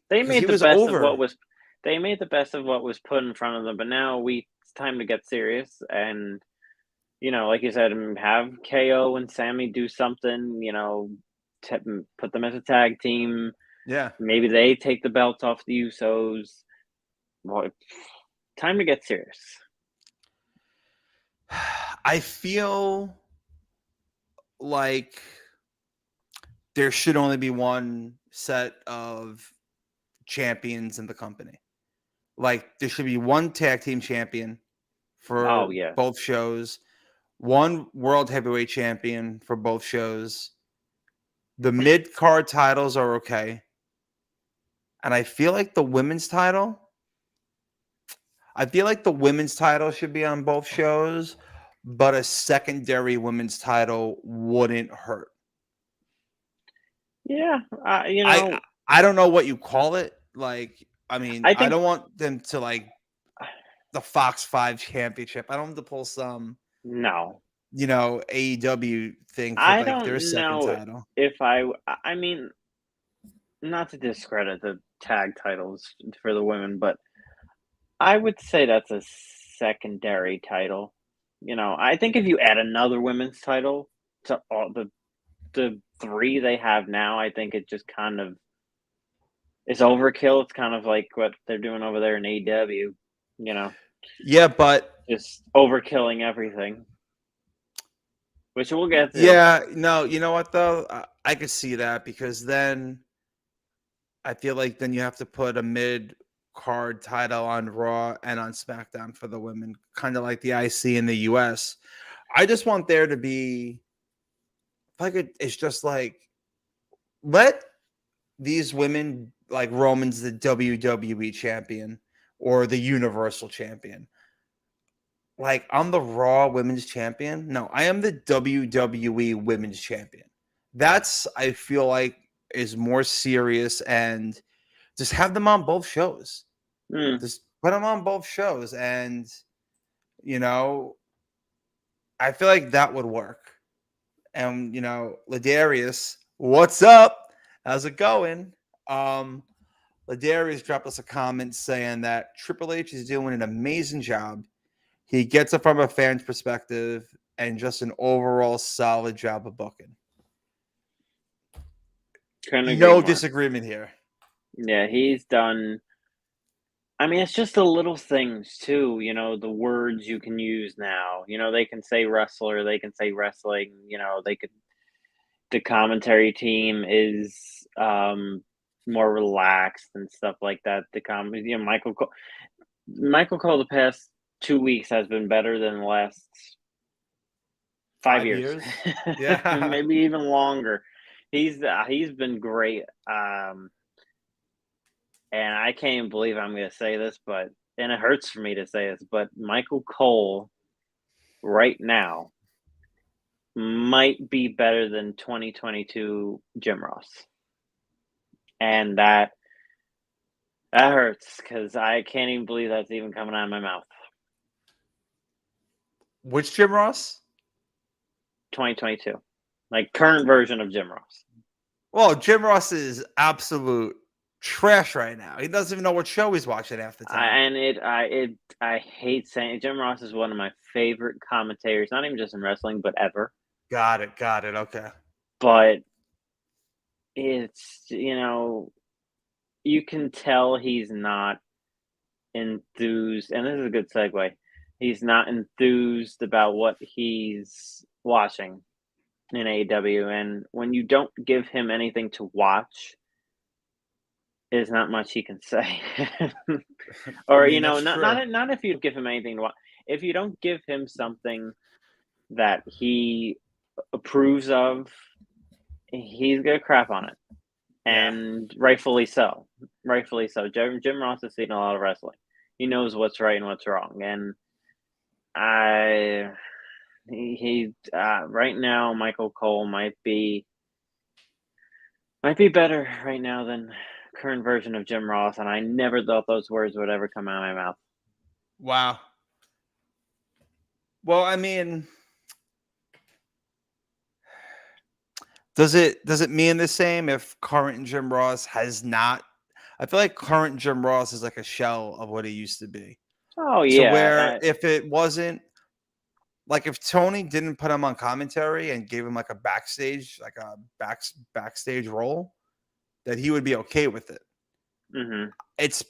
they because he made the was best of over. what was. They made the best of what was put in front of them, but now it's time to get serious and like you said, have KO and Sammy do something. Put them as a tag team. Yeah. Maybe they take the belts off the Usos. Well, time to get serious. I feel like there should only be one set of champions in the company. Like there should be one tag team champion Oh for yeah, both shows, one world heavyweight champion for both shows. The mid card titles are okay. And I feel like the women's title should be on both shows, but a secondary women's title wouldn't hurt. yeah. I I don't know what you call it. Like, I mean, I I think don't want them to like the Fox 5 championship. I don't want to pull some, no. AEW thing for I like their don't second know title. if I mean, not to discredit the tag titles for the women, but I would say that's a secondary title. I think if you add another women's title to all the three they have now, I think it just kind of is overkill. It's kind of like what they're doing over there in AEW, you know, Yeah, but just overkilling everything, which we'll get to. yeah, no, you know what though? I could see that because then I feel like then you have to put a mid card title on Raw and on SmackDown for the women, kind of like the IC in the US. I just want there to be like it's just like let these women like Roman's the WWE champion or the Universal champion. Like I'm the Raw Women's Champion. No, I am the WWE Women's Champion. That's I feel like is more serious and just have them on both shows. Mm, Just put them on both shows and you know, I feel like that would work. And Ladarius, what's up? How's it going? Ladarius dropped us a comment saying that Triple H is doing an amazing job. He gets it from a fan's perspective and just an overall solid job of booking. couldn't agree No more. disagreement here. Yeah, he's done. I mean, it's just the little things too. The words you can use now. They can say wrestler, they can say wrestling. the commentary team is more relaxed and stuff like that. Michael Cole the past 2 weeks has been better than the last 5 years. Yeah. Maybe even longer. He's been great. And I can't even believe I'm going to say this, and it hurts for me to say this, but Michael Cole right now might be better than 2022 Jim Ross. And that hurts because I can't even believe that's even coming out of my mouth. Which Jim Ross? 2022. Like current version of Jim Ross. Well, Jim Ross is absolute trash right now. He doesn't even know what show he's watching half the time. I hate saying it. Jim Ross is one of my favorite commentators, not even just in wrestling, but ever. Got it. Okay. But it's, you can tell he's not enthused, and this is a good segue. He's not enthused about what he's watching in AEW, and when you don't give him anything to watch, there's not much he can say. Or not if you give him anything to watch. If you don't give him something that he approves of, he's gonna crap on it, and rightfully so. Rightfully so. Jim Ross has seen a lot of wrestling. He knows what's right and what's wrong, and right now Michael Cole might be better right now than current version of Jim Ross, and I never thought those words would ever come out of my mouth. Wow. Well, I mean, does it mean the same if current Jim Ross has not? I feel like current Jim Ross is like a shell of what he used to be. Oh So yeah. where if it wasn't like if Tony didn't put him on commentary and gave him like a backstage role, that he would be okay with it. Mm-hmm.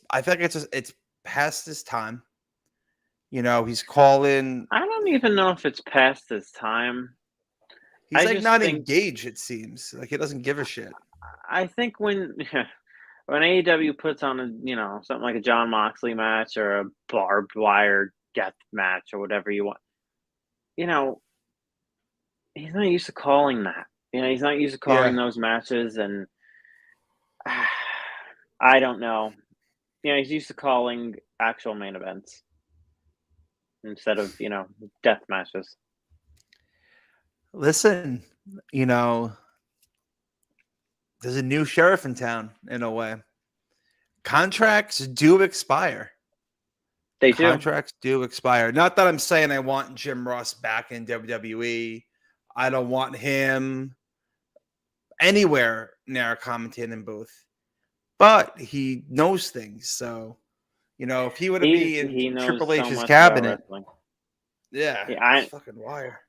I feel like it's past his time. He's calling. I don't even know if it's past his time. He's not engaged. It seems like he doesn't give a shit. I think when AEW puts on something like a Jon Moxley match or a barbed wire death match or whatever you want, he's not used to calling that. He's not used to calling those matches, and I don't know. He's used to calling actual main events instead of death matches. Listen, there's a new sheriff in town. In a way, contracts do expire. Contracts do expire. Not that I'm saying I want Jim Ross back in WWE. I don't want him anywhere near a commentating booth. But he knows things. So, if he were to be in Triple H's cabinet. It's fucking wire.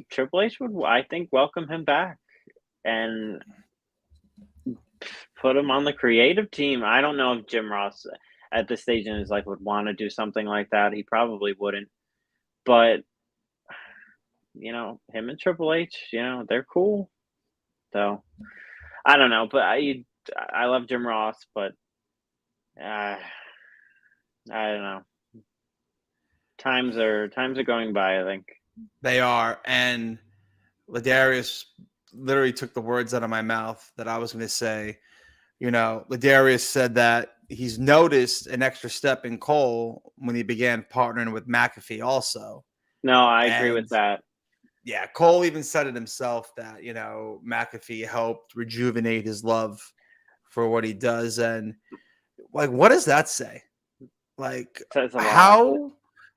Triple H would, I think, welcome him back and put him on the creative team. I don't know if Jim Ross at this stage in his life would want to do something like that. He probably wouldn't. But, him and Triple H, they're cool. So, I don't know. But I love Jim Ross, but I don't know. Times are going by, I think. They are. And Ladarius literally took the words out of my mouth that I was going to say. Ladarius said that he's noticed an extra step in Cole when he began partnering with McAfee also. No, I agree with that. Yeah, Cole even said it himself that, McAfee helped rejuvenate his love for what he does. And, what does that say?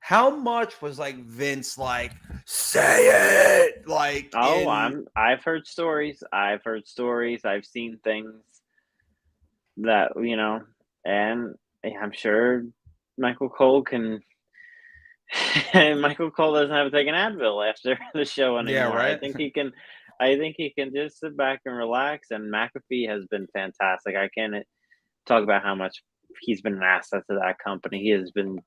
How much was Vince say it? I've heard stories. I've seen things that, and I'm sure Michael Cole can. Michael Cole doesn't have to take an Advil after the show anymore. Yeah, right. I think he can just sit back and relax. And McAfee has been fantastic. I can't talk about how much he's been an asset to that company. He has been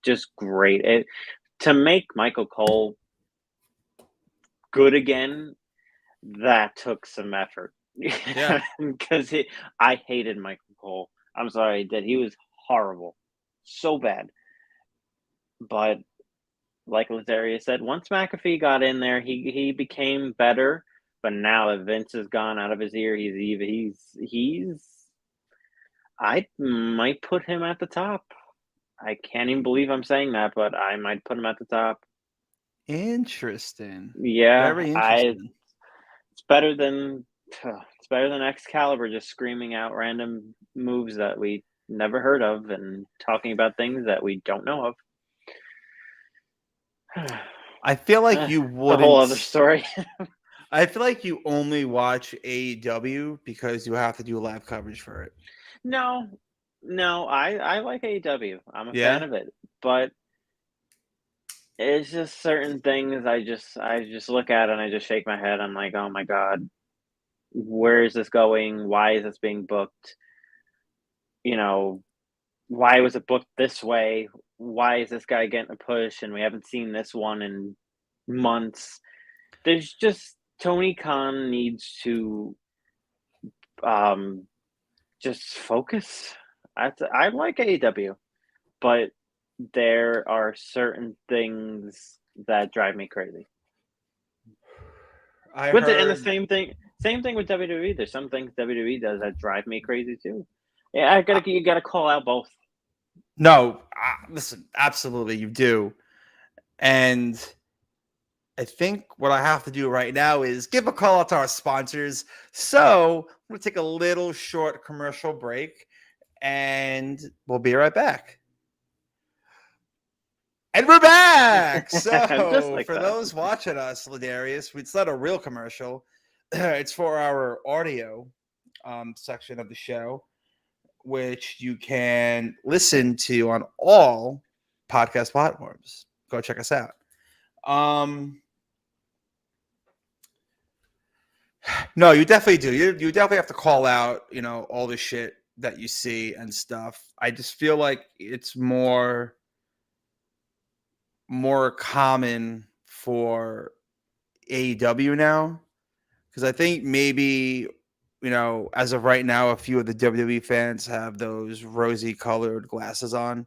just great. To make Michael Cole good again, that took some effort. Yeah. Because I hated Michael Cole. I'm sorry that he was horrible, so bad. But like Lazarius said, once McAfee got in there, he became better. But now that Vince has gone out of his ear, he's I might put him at the top. I can't even believe I'm saying that, but I might put him at the top. Interesting. Yeah, Very interesting. it's better than it's better than Excalibur just screaming out random moves that we never heard of and talking about things that we don't know of. I feel like you It's a whole other wouldn't. story. I feel like you only watch AEW because you have to do live coverage for it. No, no, I like AEW. I'm a fan Yeah. of it, but it's just certain things I just look at and I just shake my head. I'm like, oh my god, where is this going? Why is this being booked? You know, why was it booked this way? Why is this guy getting a push and we haven't seen this one in months? There's just Tony Khan needs to um just focus. I like AEW, but there are certain things that drive me crazy. I And the heard. same thing with WWE. There's some things WWE does that drive me crazy too. Yeah, you gotta call out both. No, listen, absolutely, you do. And I think what I have to do right now is give a call out to our sponsors. So I'm going to take a little short commercial break and we'll be right back. And we're back. Just So like for that. those watching us, Ladarius, it's not a real commercial. It's for our audio section of the show, which you can listen to on all podcast platforms. Go check us out. No, you definitely do. You definitely have to call out, all the shit that you see and stuff. I just feel like it's more common for AEW now because I think maybe as of right now, a few of the WWE fans have those rosy colored glasses on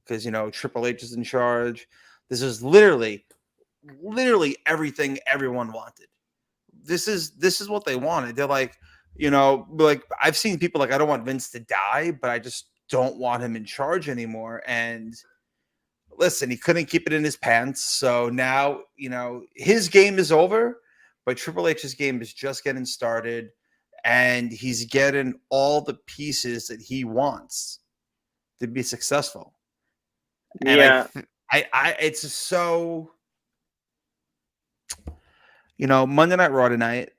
because Triple H is in charge. This is literally everything everyone wanted. This is what they wanted. They're like I've seen people like I don't want Vince to die, but I just don't want him in charge anymore. And listen, he couldn't keep it in his pants, so now his game is over, but Triple H's game is just getting started, and he's getting all the pieces that he wants to be successful. And Yeah, I it's just so Monday Night Raw tonight.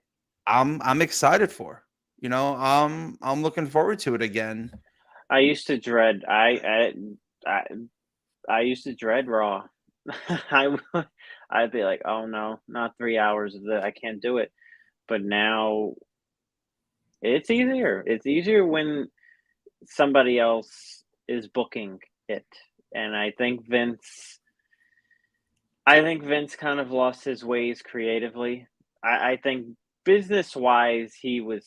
I'm excited for. I'm looking forward to it again. I used to dread. I I used to dread Raw. I I'd be like, oh no, not 3 hours of that. I can't do it. But now it's easier. It's easier when somebody else is booking it, and I think Vince kind of lost his ways creatively. I think business wise, he was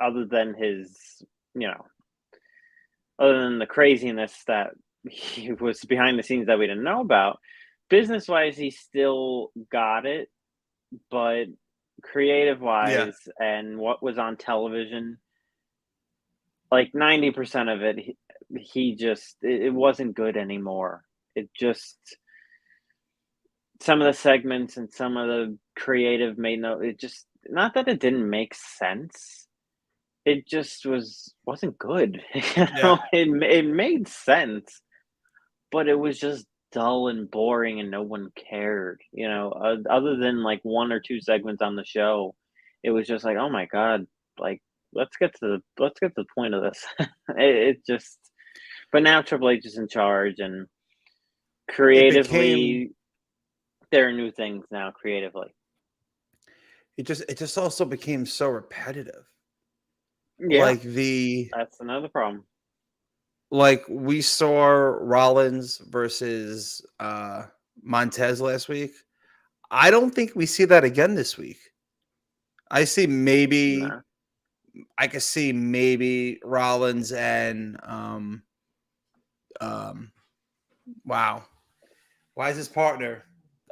other than his, you know, other than the craziness that he was behind the scenes that we didn't know about. Business wise, he still got it, but creative Yeah, wise and what was on television, like 90% of it, he just it wasn't good anymore. It just some of the segments and some of the creative made no it just not that it didn't make sense. It just wasn't good. yeah, It made sense, but it was just dull and boring and no one cared, other than like one or two segments on the show. It was just like, "Oh my god, like let's get to the point of this." It just but now Triple H is in charge and it became creatively there are new things now creatively. it just also became so repetitive. Yeah, Like the that's another problem. like we saw Rollins versus Montez last week. I don't think we see that again this week. I see maybe Nah. I could see maybe Rollins and wow. Why is his partner?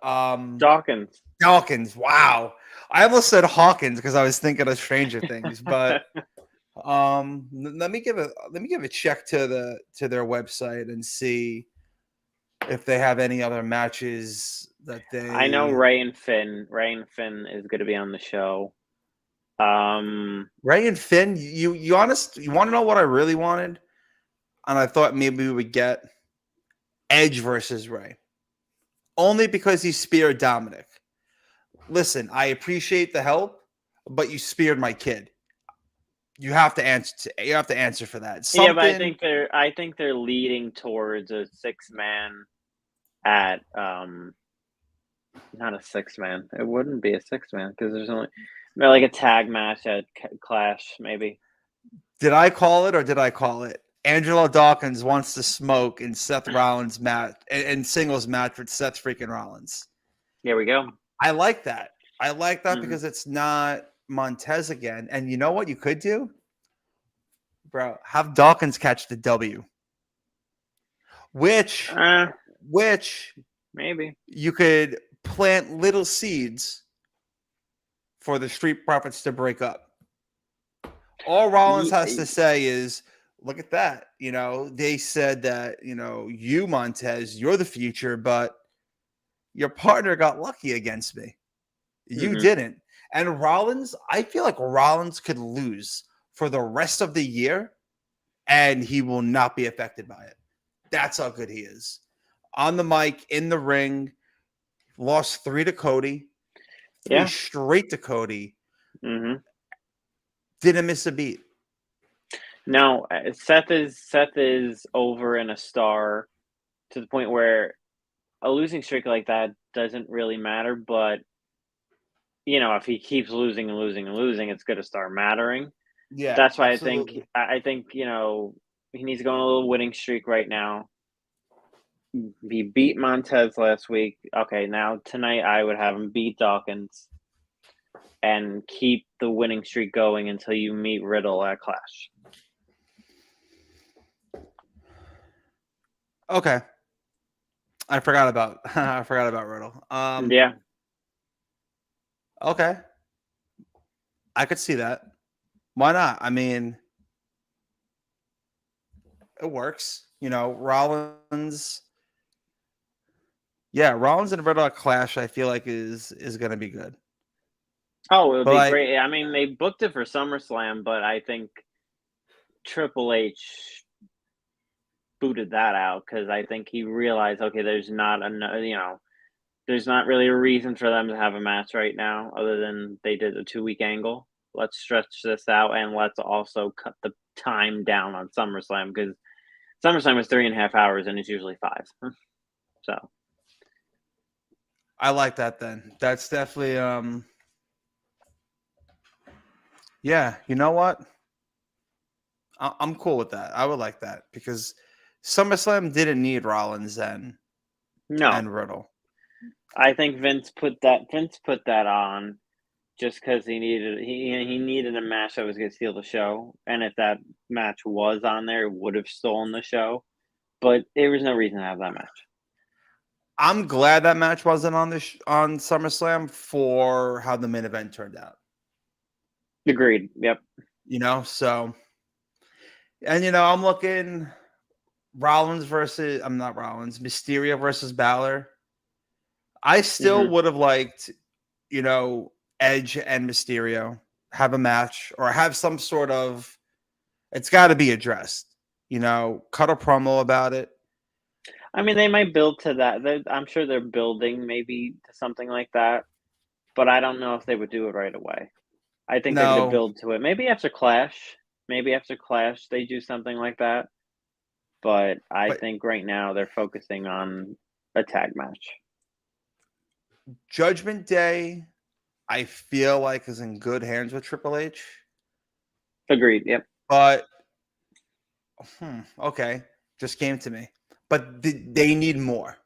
Dawkins. Dawkins. Wow. I almost said Hawkins because I was thinking of Stranger Things, but let me give a check to their website and see if they have any other matches that I know they Ray and Finn. Ray and Finn is going to be on the show. Ray and Finn, you want to know what I really wanted? And I thought maybe we would get Edge versus Ray. Only because he speared Dominic. Listen, I appreciate the help, but you speared my kid. You have to answer for that. Yeah, but I think they're leading towards a 6-man at not a 6-man. It wouldn't be a 6-man because there's only like a tag match at Clash maybe. Did I call it or did I call it? Angelo Dawkins wants to smoke in Seth Rollins match in singles match with Seth freaking Rollins. Here we go. I like that. Because it's not Montez again. And you know what you could do? Bro, have Dawkins catch the W. Which maybe you could plant little seeds for the Street Profits to break up. All Rollins has to say is, look at that. They said that, you, Montez, you're the future, but your partner got lucky against me. You didn't. And Rollins, I feel like Rollins could lose for the rest of the year and he will not be affected by it. That's how good he is. On the mic, in the ring, lost 3 to Cody. 3 straight to Cody. Didn't miss a beat. No, Seth is over in a star to the point where a losing streak like that doesn't really matter. But if he keeps losing and losing and losing, it's going to start mattering. Yeah, that's why absolutely. I think he needs to go on a little winning streak right now. He beat Montez last week. Okay, now tonight I would have him beat Dawkins and keep the winning streak going until you meet Riddle at Clash. Okay. I forgot about Riddle. Yeah. Okay. I could see that. Why not? I mean, it works. Rollins. Yeah, Rollins and Riddle Clash, I feel like is going to be good. Oh, it would be great. I mean, they booked it for SummerSlam, but I think Triple H booted that out because I think he realized, okay, there's not really a reason for them to have a match right now other than they did a 2-week angle. Let's stretch this out and let's also cut the time down on SummerSlam because SummerSlam is 3.5 hours and it's usually 5. So I like that then. That's definitely yeah, you know what? I'm cool with that. I would like that because SummerSlam didn't need Rollins and Riddle. I think Vince put that on just because he needed a match that was going to steal the show, and if that match was on there, it would have stolen the show. But there was no reason to have that match. I'm glad that match wasn't on on SummerSlam for how the main event turned out. Agreed. Yep. So, and I'm looking Mysterio versus Balor. I still would have liked, Edge and Mysterio have a match or have some sort of. It's got to be addressed. Cut a promo about it. I mean, they might build to that. I'm sure they're building maybe to something like that, but I don't know if they would do it right away. I think they're going to build to it. Maybe after Clash they do something like that. But I think right now they're focusing on a tag match. Judgment Day, I feel like is in good hands with Triple H. Agreed. Yep. But okay, just came to me. But they need more.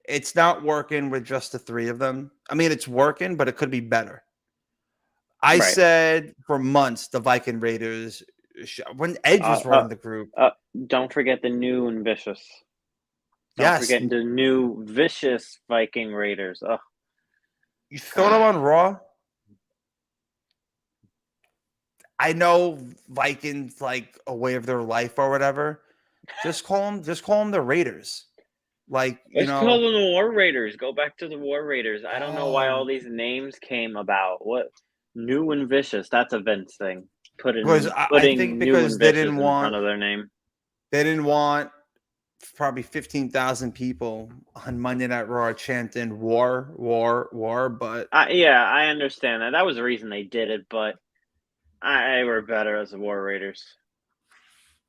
it's not working with just the three of them. I mean, it's working, but it could be better. I Right. said for months the Viking Raiders when Edge was running the group. Don't forget the new and vicious. Don't Yes, forget the new vicious Viking Raiders. Oh, you throw them on Raw. I know Vikings like a way of their life or whatever. Just call them the Raiders. Like, let's call them the War Raiders. Go back to the War Raiders. I don't know why all oh, these names came about. What new and vicious? That's a Vince thing. because I think Putting new because and vicious in front of their name. they didn't want probably 15,000 people on Monday Night Raw chanting war, war, war. But Yeah, I understand that. That was the reason they did it, but I were better as the War Raiders.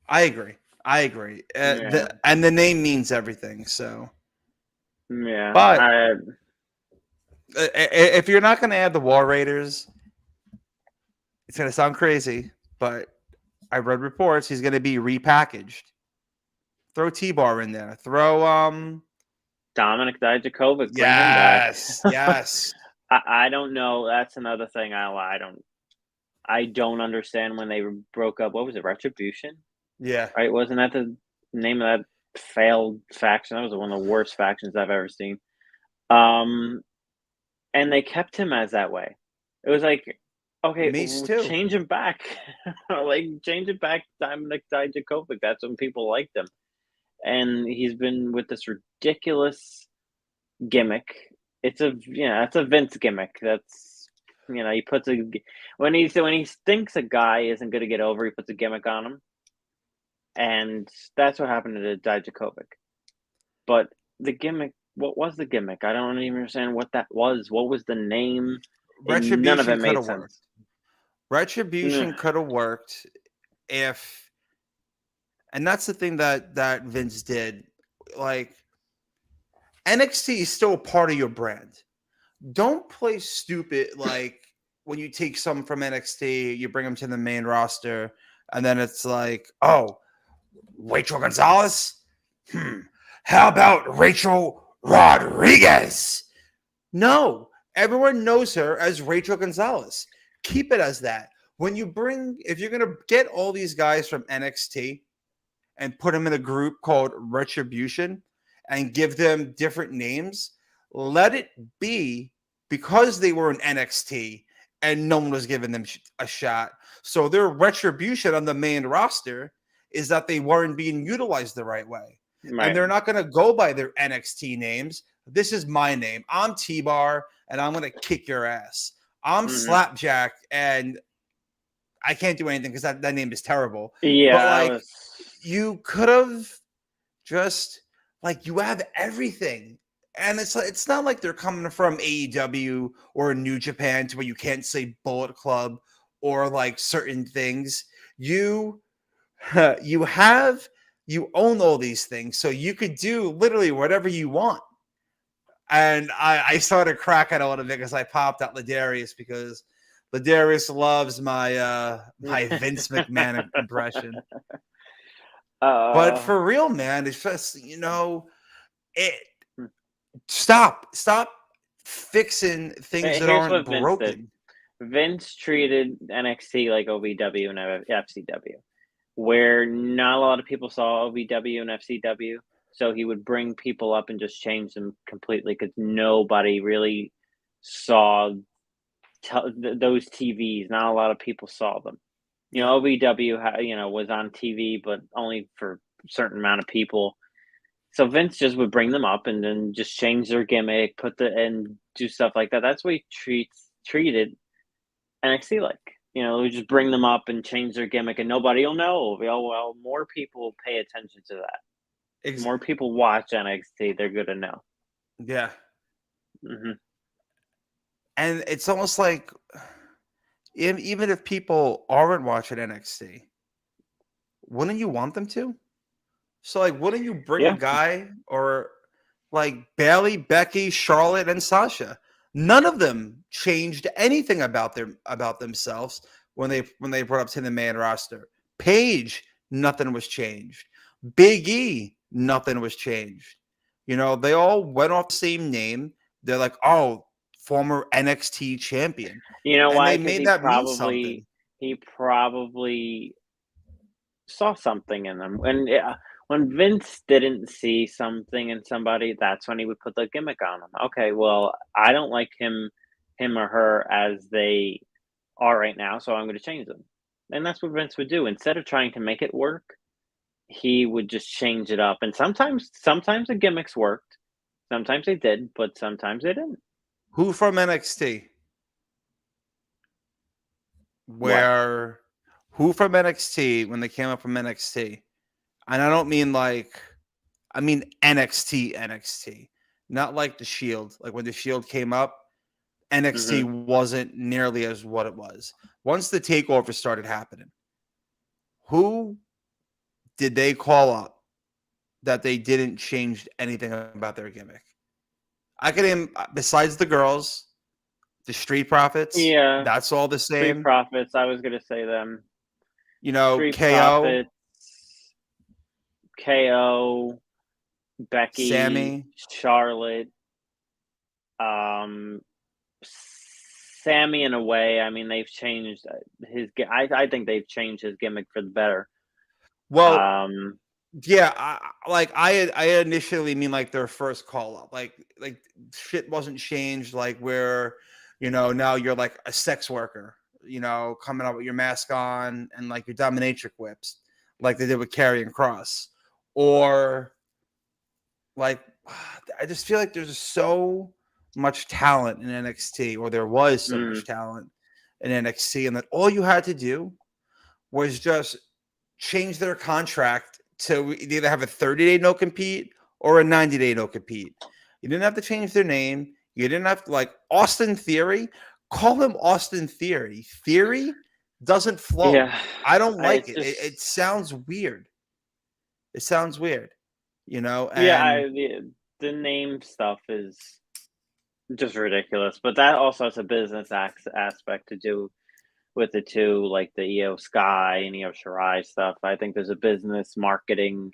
I agree. Yeah. And the name means everything. So, Yeah. but if you're not going to add the War Raiders, it's going to sound crazy, but I read reports he's going to be repackaged. Throw T-Bar in there. Throw Dominic Dijakovic. Bring him back. yes. I don't know. That's another thing I don't understand when they broke up. What was it? Retribution? Yeah. Right? Wasn't that the name of that failed faction? That was one of the worst factions I've ever seen. And they kept him as that way. It was like, okay, Mace too. change him back. Like, change it back to Dominic Dijakovic. That's when people liked him. And he's been with this ridiculous gimmick. It's a Vince gimmick. That's he puts when he thinks a guy isn't going to get over, he puts a gimmick on him, and that's what happened to Dijakovic. But the gimmick, what was the gimmick? I don't even understand what that was. What was the name? None of it made sense. Retribution could have worked if, and that's the thing that Vince did. Like, NXT is still a part of your brand. Don't play stupid like when you take some from NXT, you bring them to the main roster, and then it's like, oh, Rachel Gonzalez? How about Rachel Rodriguez? No, everyone knows her as Rachel Gonzalez. Keep it as that. If you're going to get all these guys from NXT and put them in a group called Retribution and give them different names, let it be because they were in NXT and no one was giving them a shot. So their retribution on the main roster is that they weren't being utilized the right way. Right. And they're not going to go by their NXT names. This is my name. I'm T-Bar, and I'm going to kick your ass. I'm Slapjack, and I can't do anything because that name is terrible. Yeah. But, you could have just, you have everything. And it's not like they're coming from AEW or New Japan to where you can't say Bullet Club or, certain things. You own all these things, so you could do literally whatever you want. And I started cracking a little bit because I popped out Ladarius because Ladarius loves my my Vince McMahon impression. But for real, man, it's just stop fixing things that aren't broken. Vince treated NXT like OVW and FCW, where not a lot of people saw OVW and FCW. So he would bring people up and just change them completely because nobody really saw those TVs. Not a lot of people saw them. OVW, was on TV, but only for a certain amount of people. So Vince just would bring them up and then just change their gimmick, and do stuff like that. That's what he treated NXT like. We just bring them up and change their gimmick, and nobody will know. Well, more people pay attention to that. More people watch NXT, they're going to know. Yeah. Mm-hmm. And it's almost like, even if people aren't watching NXT, wouldn't you want them to? So, wouldn't you bring a guy or Bailey, Becky, Charlotte, and Sasha? None of them changed anything about themselves when they brought up to the main roster. Paige, nothing was changed. Big E, nothing was changed. You know, they all went off the same name. They're like, oh, former NXT champion. You know And why? they Because made that mean something. he probably saw something in them. When Vince didn't see something in somebody, that's when he would put the gimmick on them. Okay, well, I don't like him or her as they are right now, so I'm going to change them. And that's what Vince would do. Instead of trying to make it work, he would just change it up. And sometimes the gimmicks worked. Sometimes they did, but sometimes they didn't. Who from NXT? What? Where who from NXT when they came up from NXT? And I don't mean like I mean NXT, not like the Shield. Like when the Shield came up, NXT Mhm. wasn't nearly as what it was. Once the takeover started happening, who did they call up that they didn't change anything about their gimmick? I could name besides the girls, the Street Profits. Yeah, That's all the Street same. Profits, I was gonna say them. You know, Street KO, Profits, KO, Becky, Sammy. Charlotte, um, Sammy in a way. I mean, they've changed I think they've changed his gimmick for the better. Well, Um, yeah, I initially mean like their first call up, like shit wasn't changed, like where you know now you're like a sex worker, you know, coming out with your mask on and like your dominatrix whips, like they did with Karrion Cross, or like I just feel like there's so much talent in NXT, or there was so much mm, talent in NXT, and that all you had to do was just change their contract to either have a 30-day no compete or a 90-day no compete. You didn't have to change their name. You didn't have to like Austin Theory. Call him Austin Theory. Theory doesn't flow. yeah, I don't like it's it. It just sounds weird. It sounds weird, you know. yeah. And The name stuff is just ridiculous, but that also has a business aspect to do with the two, like the EO Sky and EO Shirai stuff. I think there's a business, marketing,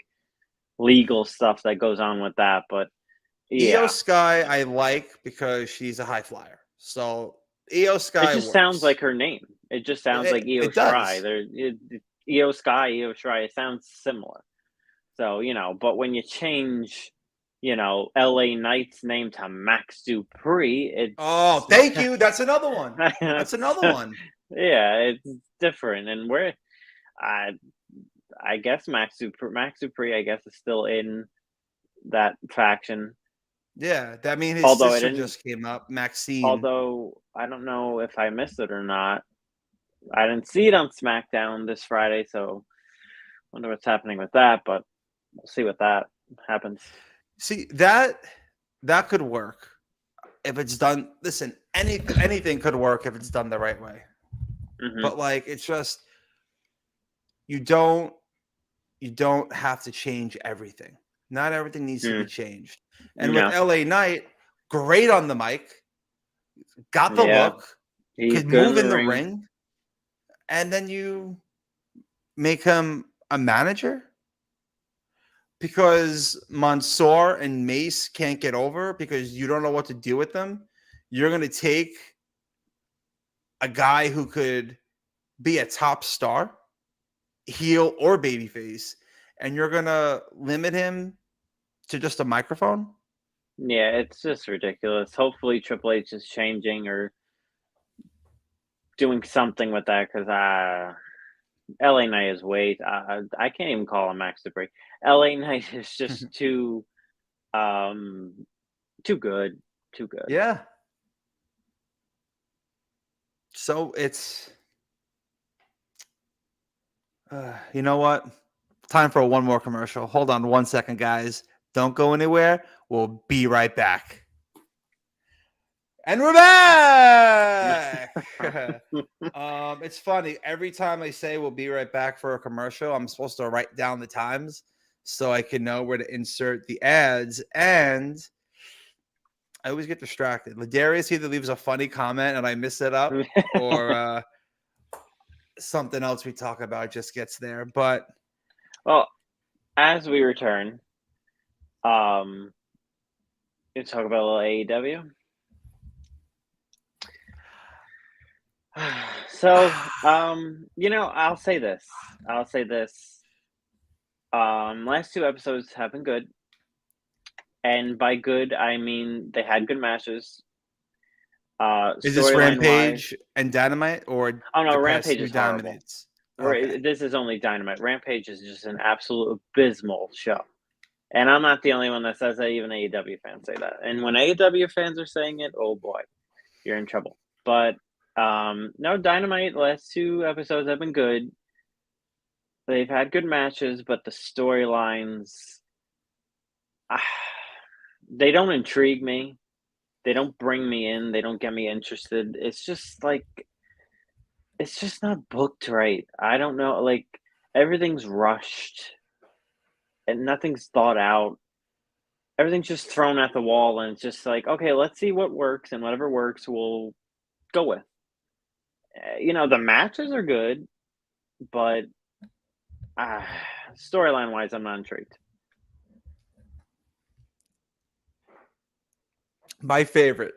legal stuff that goes on with that. But EO yeah, Sky I like because she's a high flyer. So EO it Sky just sounds works. like her name. It just sounds like EO It Shirai. does. EO Sky, EO Shirai. It sounds similar. So but when you change, LA Knight's name to Max Dupree, Oh, it's thank you. That's another one. That's it's another one. yeah, it's different. And I I guess Max Dupree, I guess, is still in that faction. Yeah, that mean his Although I sister didn't just came up, Maxine. although I don't know if I missed it or not. I didn't see it on SmackDown this Friday, so wonder what's happening with that, but we'll see what that happens. See, that could work if it's done. Listen, anything could work if it's done the right way. Mhm. But like it's just you don't you don't have to change everything. Not everything needs to be Mm. changed. And with No. LA Knight, great on the mic, got the Yeah. look, He's could good in move the in the ring. ring, and then you make him a manager because Mansoor and Mace can't get over because you don't know what to do with them. You're going to take a guy who could be a top star, heel or babyface, and you're going to limit him to just a microphone. Yeah, it's just ridiculous. Hopefully Triple H is changing or doing something with that because LA Knight is way I can't even call him Max Dupree. LA Knight is just um too good. Too good. Yeah. So it's, you know what? Time for one more commercial. Hold on 1 second, guys. Don't go anywhere. We'll be right back. And we're back. It's funny. Every time I say we'll be right back for a commercial, I'm supposed to write down the times so I can know where to insert the ads. And I always get distracted. Ladarius either leaves a funny comment and I miss it up, or something else we talk about just gets there. But Well, as we return, um You talk about a little AEW. So, I'll say this. I'll say this. Last two episodes have been good, and by good I mean they had good matches. Is this Storyline wise, Rampage and Dynamite or oh no, the past Rampage two is horrible. Dynamites? Okay. This is only Dynamite. Rampage is just an absolute abysmal show. And I'm not the only one that says that. Even AEW fans say that. And when AEW fans are saying it, oh boy, you're in trouble. But no, Dynamite, last two episodes have been good. They've had good matches, but the storylines, they don't intrigue me. They don't bring me in. They don't get me interested. It's just not booked right. I don't know. Like, everything's rushed and nothing's thought out. Everything's just thrown at the wall, and it's just like, okay, let's see what works, and whatever works, we'll go with. The matches are good, but storyline wise, I'm not intrigued. My favorite.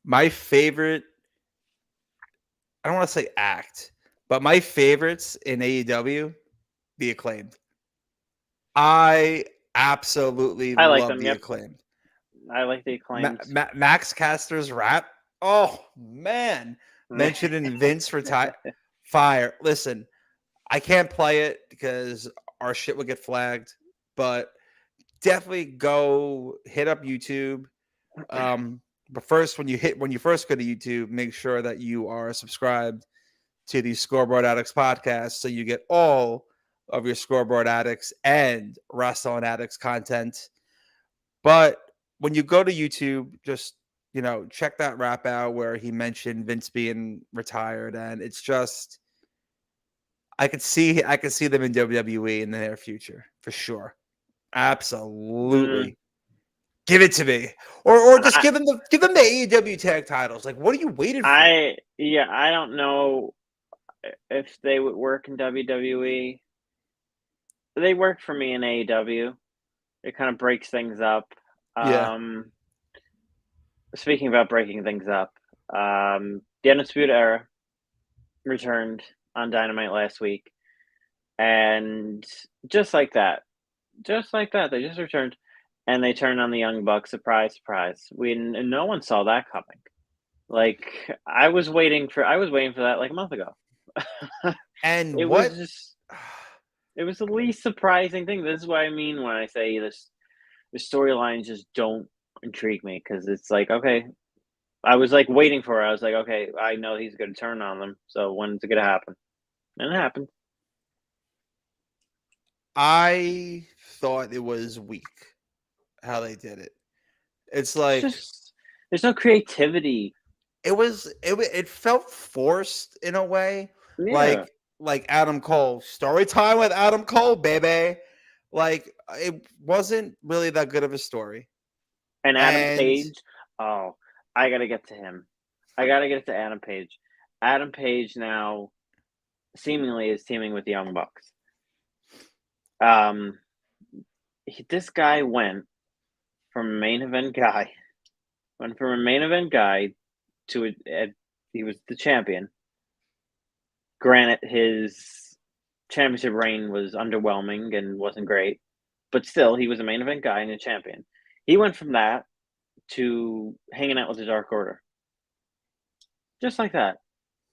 I don't want to say act, but my favorites in AEW, the Acclaimed. I absolutely I like love them. the Yep, Acclaimed. I like the Acclaimed. Max Caster's rap. Oh man, mentioning Vince retire fire. Listen, I can't play it because our shit would get flagged, but definitely go hit up YouTube. But first, when you first go to YouTube, make sure that you are subscribed to the Scoreboard Addicts podcast, so you get all of your Scoreboard Addicts and Rasslin Addicts content. But when you go to YouTube, just check that rap out where he mentioned Vince being retired, and it's just I could see them in WWE in the near future for sure. Absolutely. Give it to me. Or just give them the AEW tag titles. Like, what are you waiting for? I don't know if they would work in WWE. They work for me in AEW. It kind of breaks things up. Yeah. Speaking about breaking things up, the Undisputed Era returned on Dynamite last week, and just like that, they just returned, and they turned on the Young Bucks. Surprise, surprise! No one saw that coming. Like, I was waiting for that like a month ago. And It what? was just, it was the least surprising thing. This is what I mean when I say this. The storylines just don't intrigue me, because it's like, okay, I was like waiting for it. I was like, okay, I know he's going to turn on them. So when's it going to happen? And it happened. I thought it was weak how they did it. It's like There's no creativity. It felt forced in a way. Yeah. Like Adam Cole. Story time with Adam Cole, baby. Like, it wasn't really that good of a story. And Adam Page. Oh, I got to get to him. I got to get to Adam Page. Adam Page now seemingly is teaming with the Young Bucks. This guy went from a main event guy to he was the champion. Granted, his championship reign was underwhelming and wasn't great, but still, he was a main event guy and a champion. He went from that to hanging out with the Dark Order. Just like that.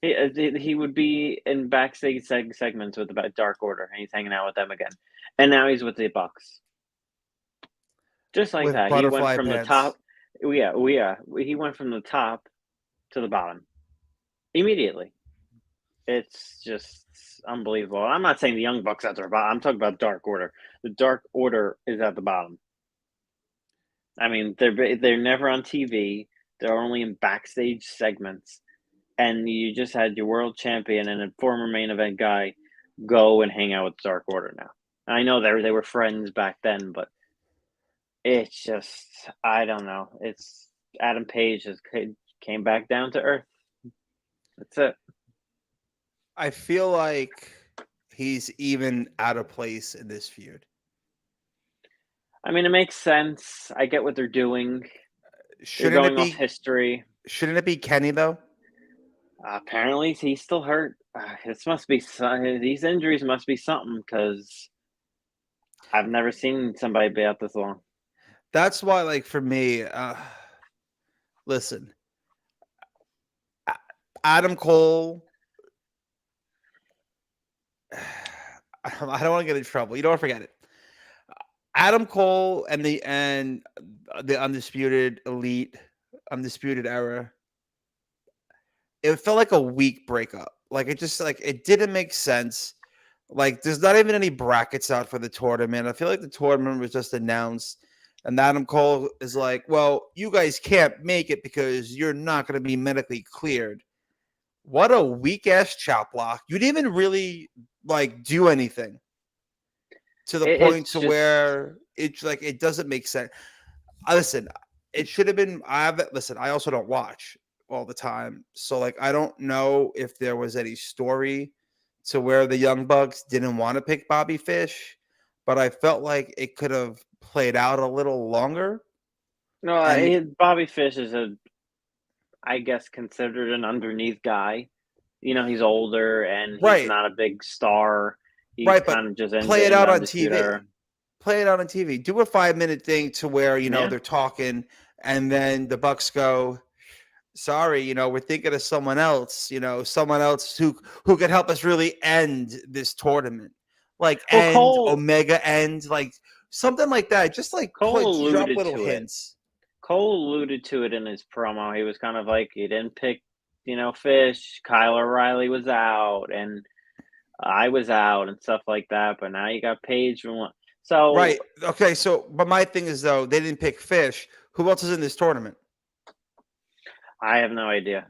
He would be in backstage segments with the Dark Order, and he's hanging out with them again. And now he's with the Bucks. Just like with that. He went from pants. the top. He went from the top to the bottom immediately. It's just unbelievable. I'm not saying the Young Bucks at the bottom. I'm talking about Dark Order. The Dark Order is at the bottom. I mean, they're never on TV. They're only in backstage segments. And you just had your world champion and a former main event guy go and hang out with Dark Order now. I know they were friends back then, but it's just, I don't know. It's Adam Page just came back down to earth. That's it. I feel like he's even out of place in this feud. I mean, it makes sense. I get what they're doing. They're Shouldn't it going off be? history. Shouldn't it be Kenny though? Apparently, he's still hurt. This must be these injuries must be something because I've never seen somebody be out this long. That's why, like for me, listen, Adam Cole. I don't want to get in trouble. You don't forget it. Adam Cole and the undisputed elite, undisputed era. It felt like a weak breakup. Like it didn't make sense. Like there's not even any brackets out for the tournament. I feel like the tournament was just announced, and Adam Cole is like, "Well, you guys can't make it because you're not going to be medically cleared." What a weak ass chop block! You didn't even really like do anything to the point to where it's like it doesn't make sense. Listen, it should have been. I also don't watch all the time, so like I don't know if there was any story to where the Young Bucks didn't want to pick Bobby Fish, but I felt like it could have played out a little longer. No, And Bobby Fish is I guess, considered an underneath guy. He's older and he's right, not a big star. He's right, but kind of just in play it the out on Undisputed TV. Era. Play it out on TV. Do a 5-minute thing to where Yeah. they're talking, and then the Bucks go, sorry, we're thinking of someone else, someone else who could help us really end this tournament. Like Omega end, like something like that. Just like drop little hints. Cole alluded to it in his promo. He was kind of like, he didn't pick, Fish. Kyle O'Reilly was out, and I was out, and stuff like that. But now you got Paige from one. So right. Okay. So, but my thing is though, they didn't pick Fish. Who else is in this tournament? I have no idea.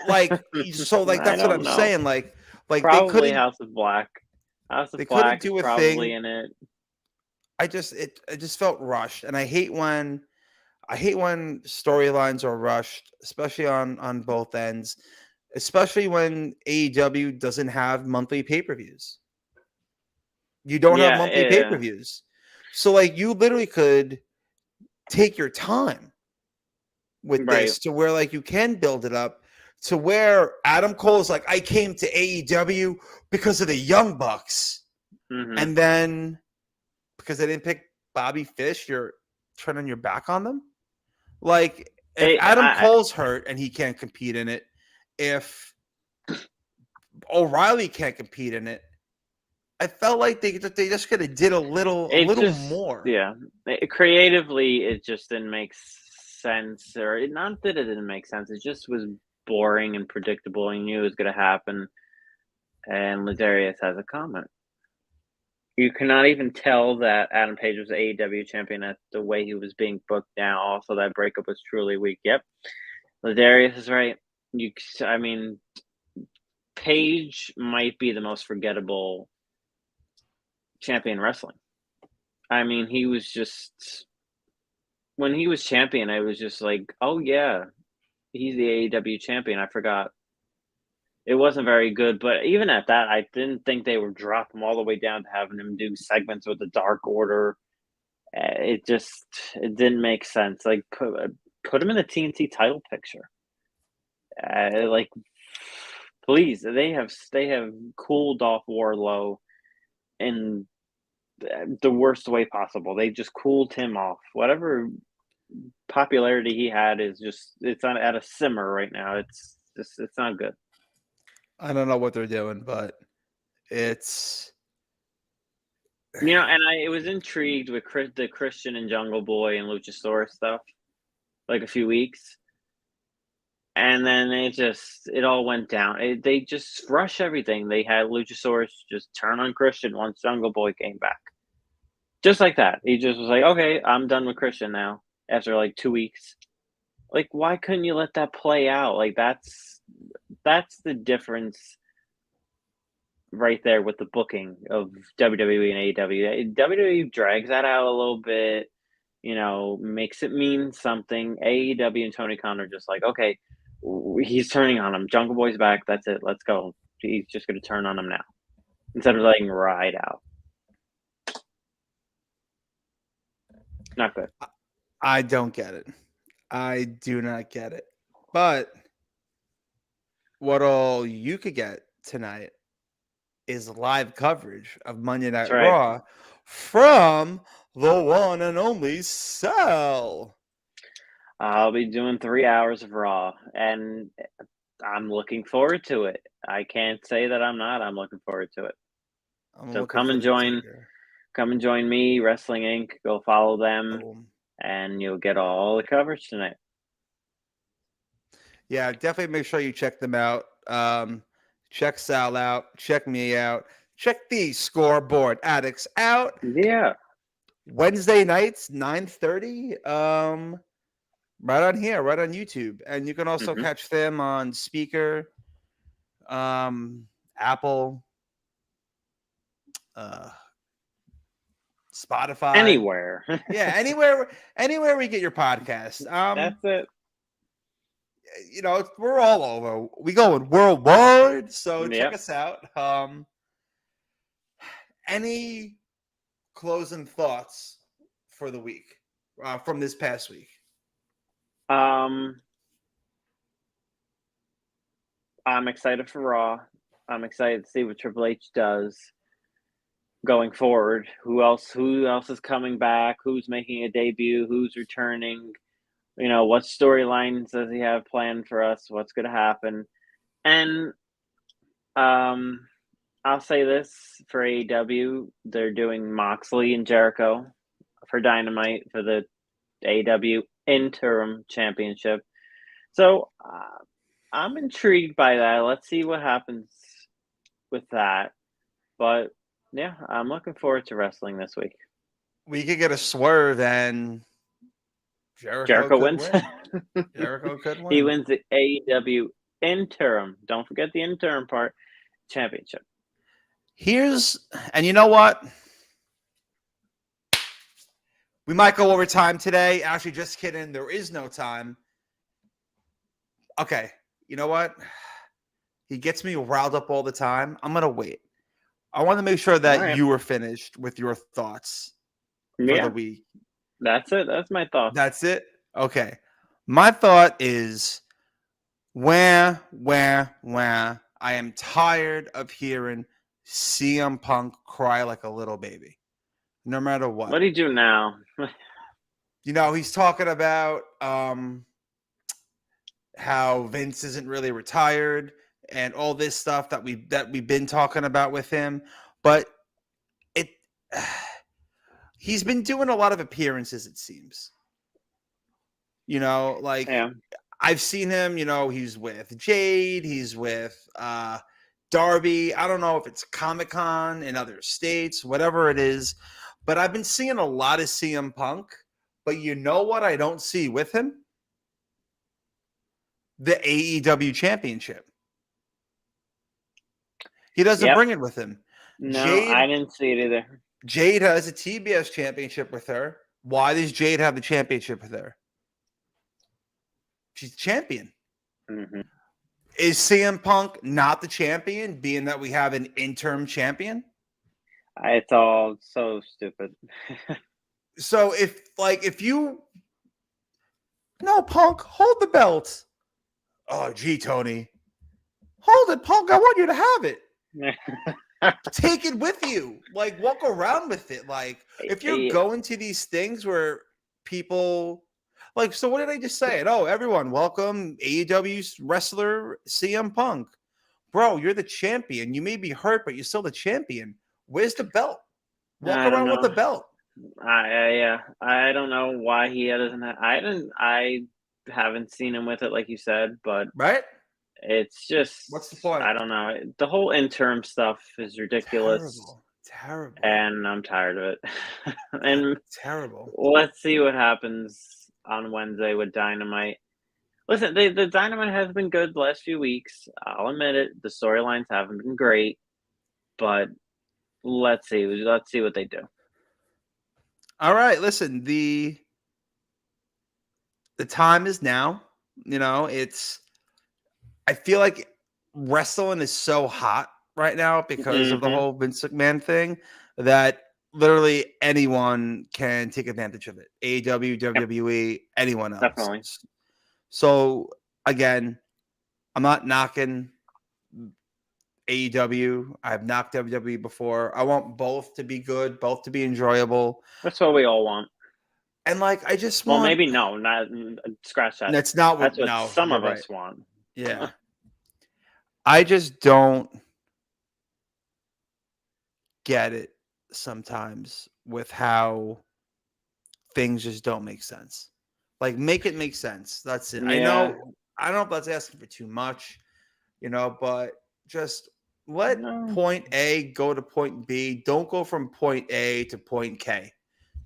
Like, so like that's what I'm saying. Like probably they couldn't. House of Black. House of They Black couldn't do is a probably thing. in it. It just felt rushed, and I hate when storylines are rushed, especially on both ends, especially when AEW doesn't have monthly pay-per-views. You don't have monthly pay-per-views. So like you literally could take your time with this to where like you can build it up to where Adam Cole is like, I came to AEW because of the Young Bucks. Mm-hmm. And then because they didn't pick Bobby Fish, you're turning your back on them. Like if Adam Cole's hurt and he can't compete in it, if O'Reilly can't compete in it, I felt like they just could have did a little more. Yeah, creatively, it just didn't make sense, or not that it didn't make sense. It just was boring and predictable. You knew it was going to happen. And Ladarius has a comment. You cannot even tell that Adam Page was AEW champion at the way he was being booked now. Also, that breakup was truly weak. Yep. Ladarius is right. Page might be the most forgettable champion wrestling. He was just, when he was champion, I was just like, oh yeah, he's the AEW champion. I forgot. It wasn't very good, but even at that, I didn't think they would drop him all the way down to having him do segments with the Dark Order. It didn't make sense. Like put him in the TNT title picture. Please, they have cooled off Wardlow in the worst way possible. They just cooled him off. Whatever popularity he had it's at a simmer right now. It's not good. I don't know what they're doing, but it's and I was intrigued with the Christian and Jungle Boy and Luchasaurus stuff, like a few weeks, and then it all went down. They just rush everything. They had Luchasaurus just turn on Christian once Jungle Boy came back, just like that. He just was like, "Okay, I'm done with Christian now." After like 2 weeks, like why couldn't you let that play out? Like that's the difference right there with the booking of WWE and AEW. WWE drags that out a little bit, makes it mean something. AEW and Tony Khan are just like, okay, he's turning on him. Jungle Boy's back. That's it. Let's go. He's just going to turn on him now instead of letting him ride out. Not good. I don't get it. I do not get it. But what all you could get tonight is live coverage of Monday Night That's right. Raw from the one and only Sal. I'll be doing 3 hours of Raw, and I'm looking forward to it. I can't say that I'm not. I'm looking forward to it. I'm So looking for the ticker. come and join me, Wrestling Inc. Go follow them, Boom. and you'll get all the coverage tonight. Yeah, definitely make sure you check them out. Check Sal out. Check me out. Check the Scoreboard Addicts out. Yeah. Wednesday nights, 9:30. Right on here, right on YouTube. And you can also catch them on Speaker, Apple, Spotify. Anywhere. Yeah, anywhere we get your podcast. That's it. You know, we're all over. We going worldwide, so check Yep. us out. Any closing thoughts for the week from this past week? I'm excited for Raw. I'm excited to see what Triple H does going forward. Who else is coming back? Who's making a debut? Who's returning? You know, what storylines does he have planned for us? What's going to happen? And I'll say this for AEW, they're doing Moxley and Jericho for Dynamite for the AEW interim championship. So I'm intrigued by that. Let's see what happens with that. But yeah, I'm looking forward to wrestling this week. We could get a swerve and Jericho could wins. win. Jericho could win. He wins the AEW interim. Don't forget the interim part. Championship. And you know what? We might go over time today. Actually, just kidding. There is no time. Okay. You know what? He gets me riled up all the time. I'm going to wait. I want to make sure that you were finished with your thoughts for the week. That's it. That's my thought. That's it? Okay. My thought is where I am tired of hearing CM Punk cry like a little baby. No matter what. What do you do now? You know, he's talking about how Vince isn't really retired and all this stuff that we've been talking about with him. But he's been doing a lot of appearances, it seems. You know, like I've seen him, you know, he's with Jade, he's with Darby. I don't know if it's Comic-Con in other states, whatever it is. But I've been seeing a lot of CM Punk. But you know what I don't see with him? The AEW championship. He doesn't bring it with him. No, I didn't see it either. Jade has a TBS championship with her. Why does Jade have the championship with her? She's the champion. Mm-hmm. Is CM Punk not the champion, being that we have an interim champion? It's all so stupid. So if you Punk, hold the belt. Oh, gee, Tony. Hold it, Punk. I want you to have it. Take it with you. Like, walk around with it. Like, if you're going to these things where people like, so what did I just say? Oh, everyone, welcome AEW's wrestler CM Punk. Bro, you're the champion. You may be hurt, but you're still the champion. Where's the belt? Walk around with the belt. I don't know why he doesn't have, I haven't seen him with it like you said, but right, it's just, what's the point? I don't know. The whole interim stuff is ridiculous. Terrible. And I'm tired of it. And terrible. Let's see what happens on Wednesday with Dynamite. Listen, the Dynamite has been good the last few weeks. I'll admit it. The storylines haven't been great, but let's see what they do. All right, listen, the time is now. You know, I feel like wrestling is so hot right now because of the whole Vince McMahon thing that literally anyone can take advantage of it. AEW, WWE, anyone else. Definitely. So again, I'm not knocking AEW. I've knocked WWE before. I want both to be good, both to be enjoyable. That's what we all want. And like I just Well, want maybe no, not scratch that. that's not what That's what no, some you're of right. us want. Yeah. I just don't get it sometimes with how things just don't make sense. Like make it make sense. That's it. I Yeah. know I don't know if that's asking for too much, but just let No. point A go to point B. Don't go from point A to point K.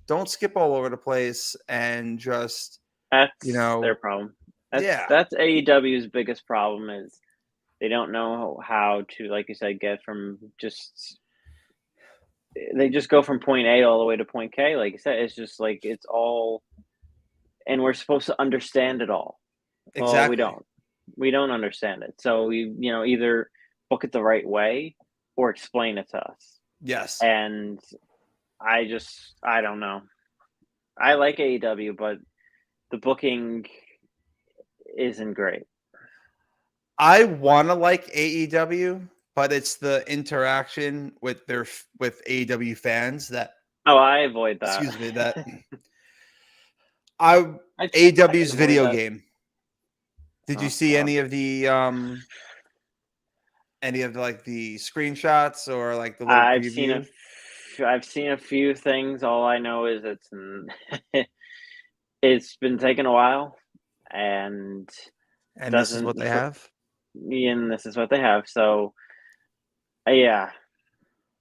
Don't skip all over the place and just That's you know, their problem. yeah, That's AEW's biggest problem is they don't know how to, like you said, get from they just go from point A all the way to point K. Like you said, it's just like it's all, and we're supposed to understand it all. Well, we exactly. don't. We don't understand it. So we, either book it the right way or explain it to us. Yes. And I don't know. I like AEW, but the booking isn't great. I want to like AEW, but it's the interaction with with AEW fans that Oh, I avoid that. excuse me that I AEW's avoid video that. game. Did you Oh see God. any of the, like the screenshots or like the little I've seen preview? I've seen a few things. All I know is it's been taking a while, and And this is doesn't what they have. and this is what they have. So yeah,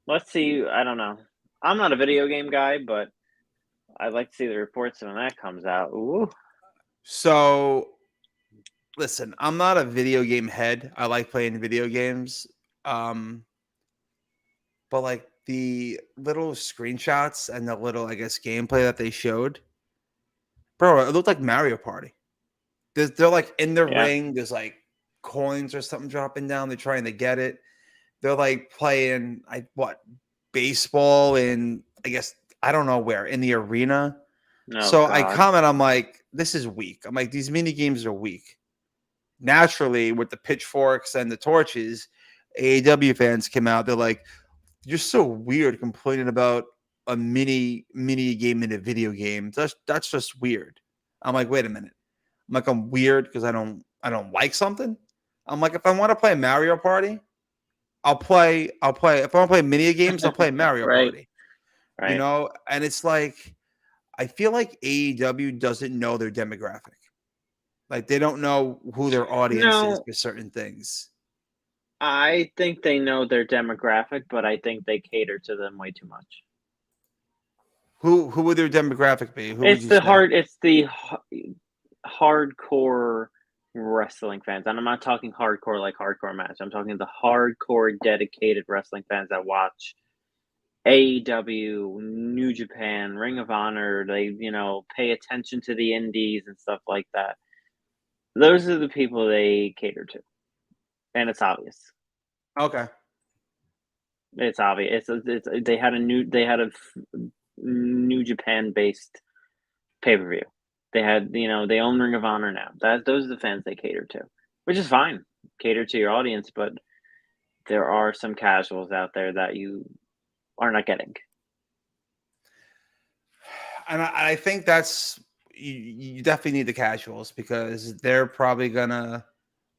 let's see. I don't know. I'm not a video game guy, but I'd like to see the reports when that comes out. Ooh, So listen, I'm not a video game head. I like playing video games. Um, but like the little screenshots and the little, I guess, gameplay that they showed, bro, it looked like Mario Party. They're like in the yeah, ring. There's like coins or something dropping down. They're trying to get it. They're like playing baseball in I guess I don't know where in the arena. oh So I God, comment, I'm like, this is weak. I'm like, these mini games are weak. Naturally, with the pitchforks and the torches, AEW fans came out. They're like, you're so weird complaining about a mini game in a video game. That's just weird. I'm like, wait a minute. I'm like, I'm weird because I don't like something. I'm like, if I want to play Mario Party, I'll play. If I want to play mini games, I'll play Mario right, Party. right. And it's like I feel like AEW doesn't know their demographic. Like they don't know who their audience is No, for certain things. I think they know their demographic, but I think they cater to them way too much. Who would their demographic be? Who would you say? It's the hardcore wrestling fans, and I'm not talking hardcore like hardcore match. I'm talking the hardcore dedicated wrestling fans that watch AEW, New Japan, Ring of Honor. They, pay attention to the indies and stuff like that. Those are the people they cater to, and it's obvious. Okay. It's obvious. They had a New Japan based pay per view. They had, they own Ring of Honor now. Those are the fans they cater to, which is fine. Cater to your audience, but there are some casuals out there that you are not getting. And I think that's you definitely need the casuals because they're probably gonna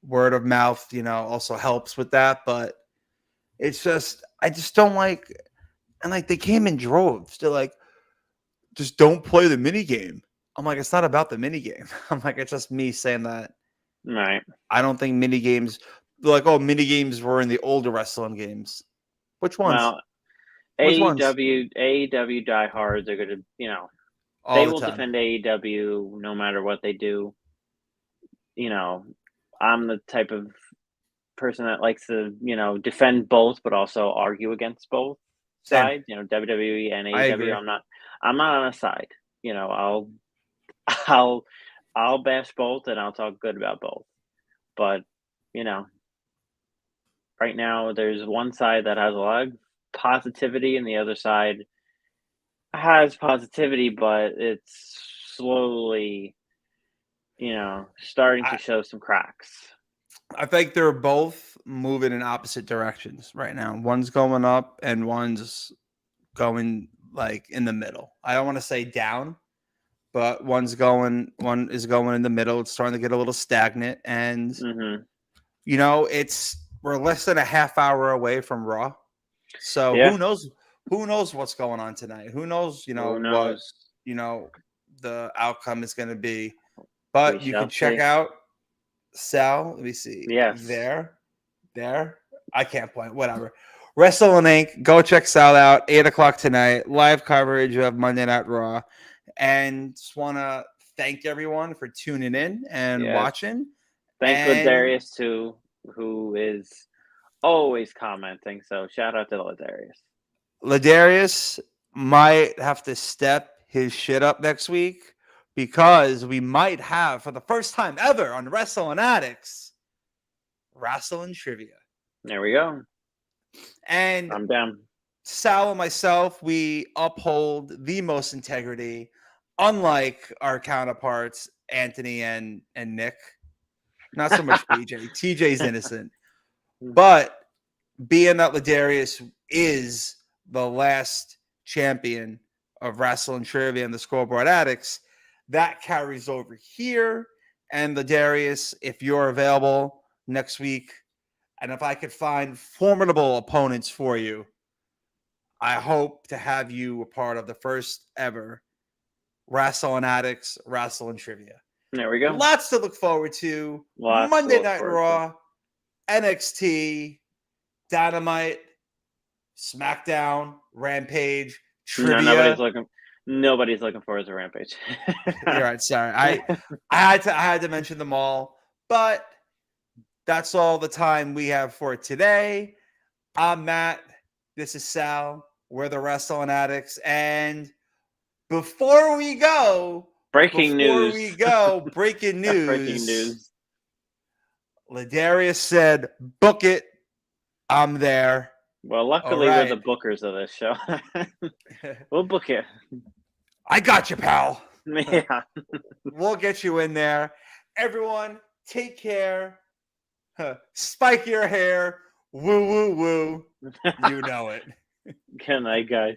word of mouth, also helps with that. But it's just I just don't like and like they came in droves. They're like, just don't play the mini game. I'm like, it's not about the mini game. I'm like, it's just me saying that Right. I don't think mini games like mini games were in the older wrestling games. Which ones? Well, Which ones? AEW diehards are going to, All they the will time. defend AEW no matter what they do. I'm the type of person that likes to, defend both, but also argue against both Same. sides. WWE and I AEW. agree. I'm not on a side. I'll, I'll, I'll bash both and I'll talk good about both. But you know, right now there's one side that has a lot of positivity, and the other side has positivity, but it's slowly, starting to show some cracks. I think they're both moving in opposite directions right now. One's going up and one's going like in the middle. I don't want to say down, but one is going in the middle. It's starting to get a little stagnant, and Mm-hmm. we're less than a half hour away from Raw. So Yeah. who knows what's going on tonight? Who knows, Who what, knows? the outcome is going to be. We But you shall can check see. out Sal. Let me see. Yes. There. I can't point. Whatever. Wrestling Inc. Go check Sal out. 8 o'clock tonight. Live coverage of Monday Night Raw. And just want to thank everyone for tuning in and Yes. watching. Thank And Ladarius too, who is always commenting. So shout out to Ladarius. Ladarius might have to step his shit up next week because we might have, for the first time ever on Wrestling Addicts, Rasslin trivia. There we go. And I'm down. Sal and myself, we uphold the most integrity, unlike our counterparts, Anthony and Nick. Not so much TJ. TJ's innocent. But being that Ladarius is the last champion of Wrestling Trivia and the Scoreboard Addicts, that carries over here. And Ladarius, if you're available next week, and if I could find formidable opponents for you, I hope to have you a part of the first ever Wrestling Addicts Wrestling Trivia. There we go. Lots to look forward to. Lots to Monday look Night forward Raw, NXT, Dynamite, SmackDown, Rampage, trivia. Nobody's looking forward to Rampage. You're right. Sorry, I had to mention them all, but that's all the time we have for today. I'm Matt. This is Sal. We're the Wrestling Addicts, and before we go, breaking news. Breaking news. Breaking news. Ladarius said, "Book it. I'm there." Well, luckily we're the bookers of this show. We'll book it. I got you, pal. Yeah. We'll get you in there. Everyone, take care. Spike your hair. Woo, woo, woo. You know it. Good night, guys.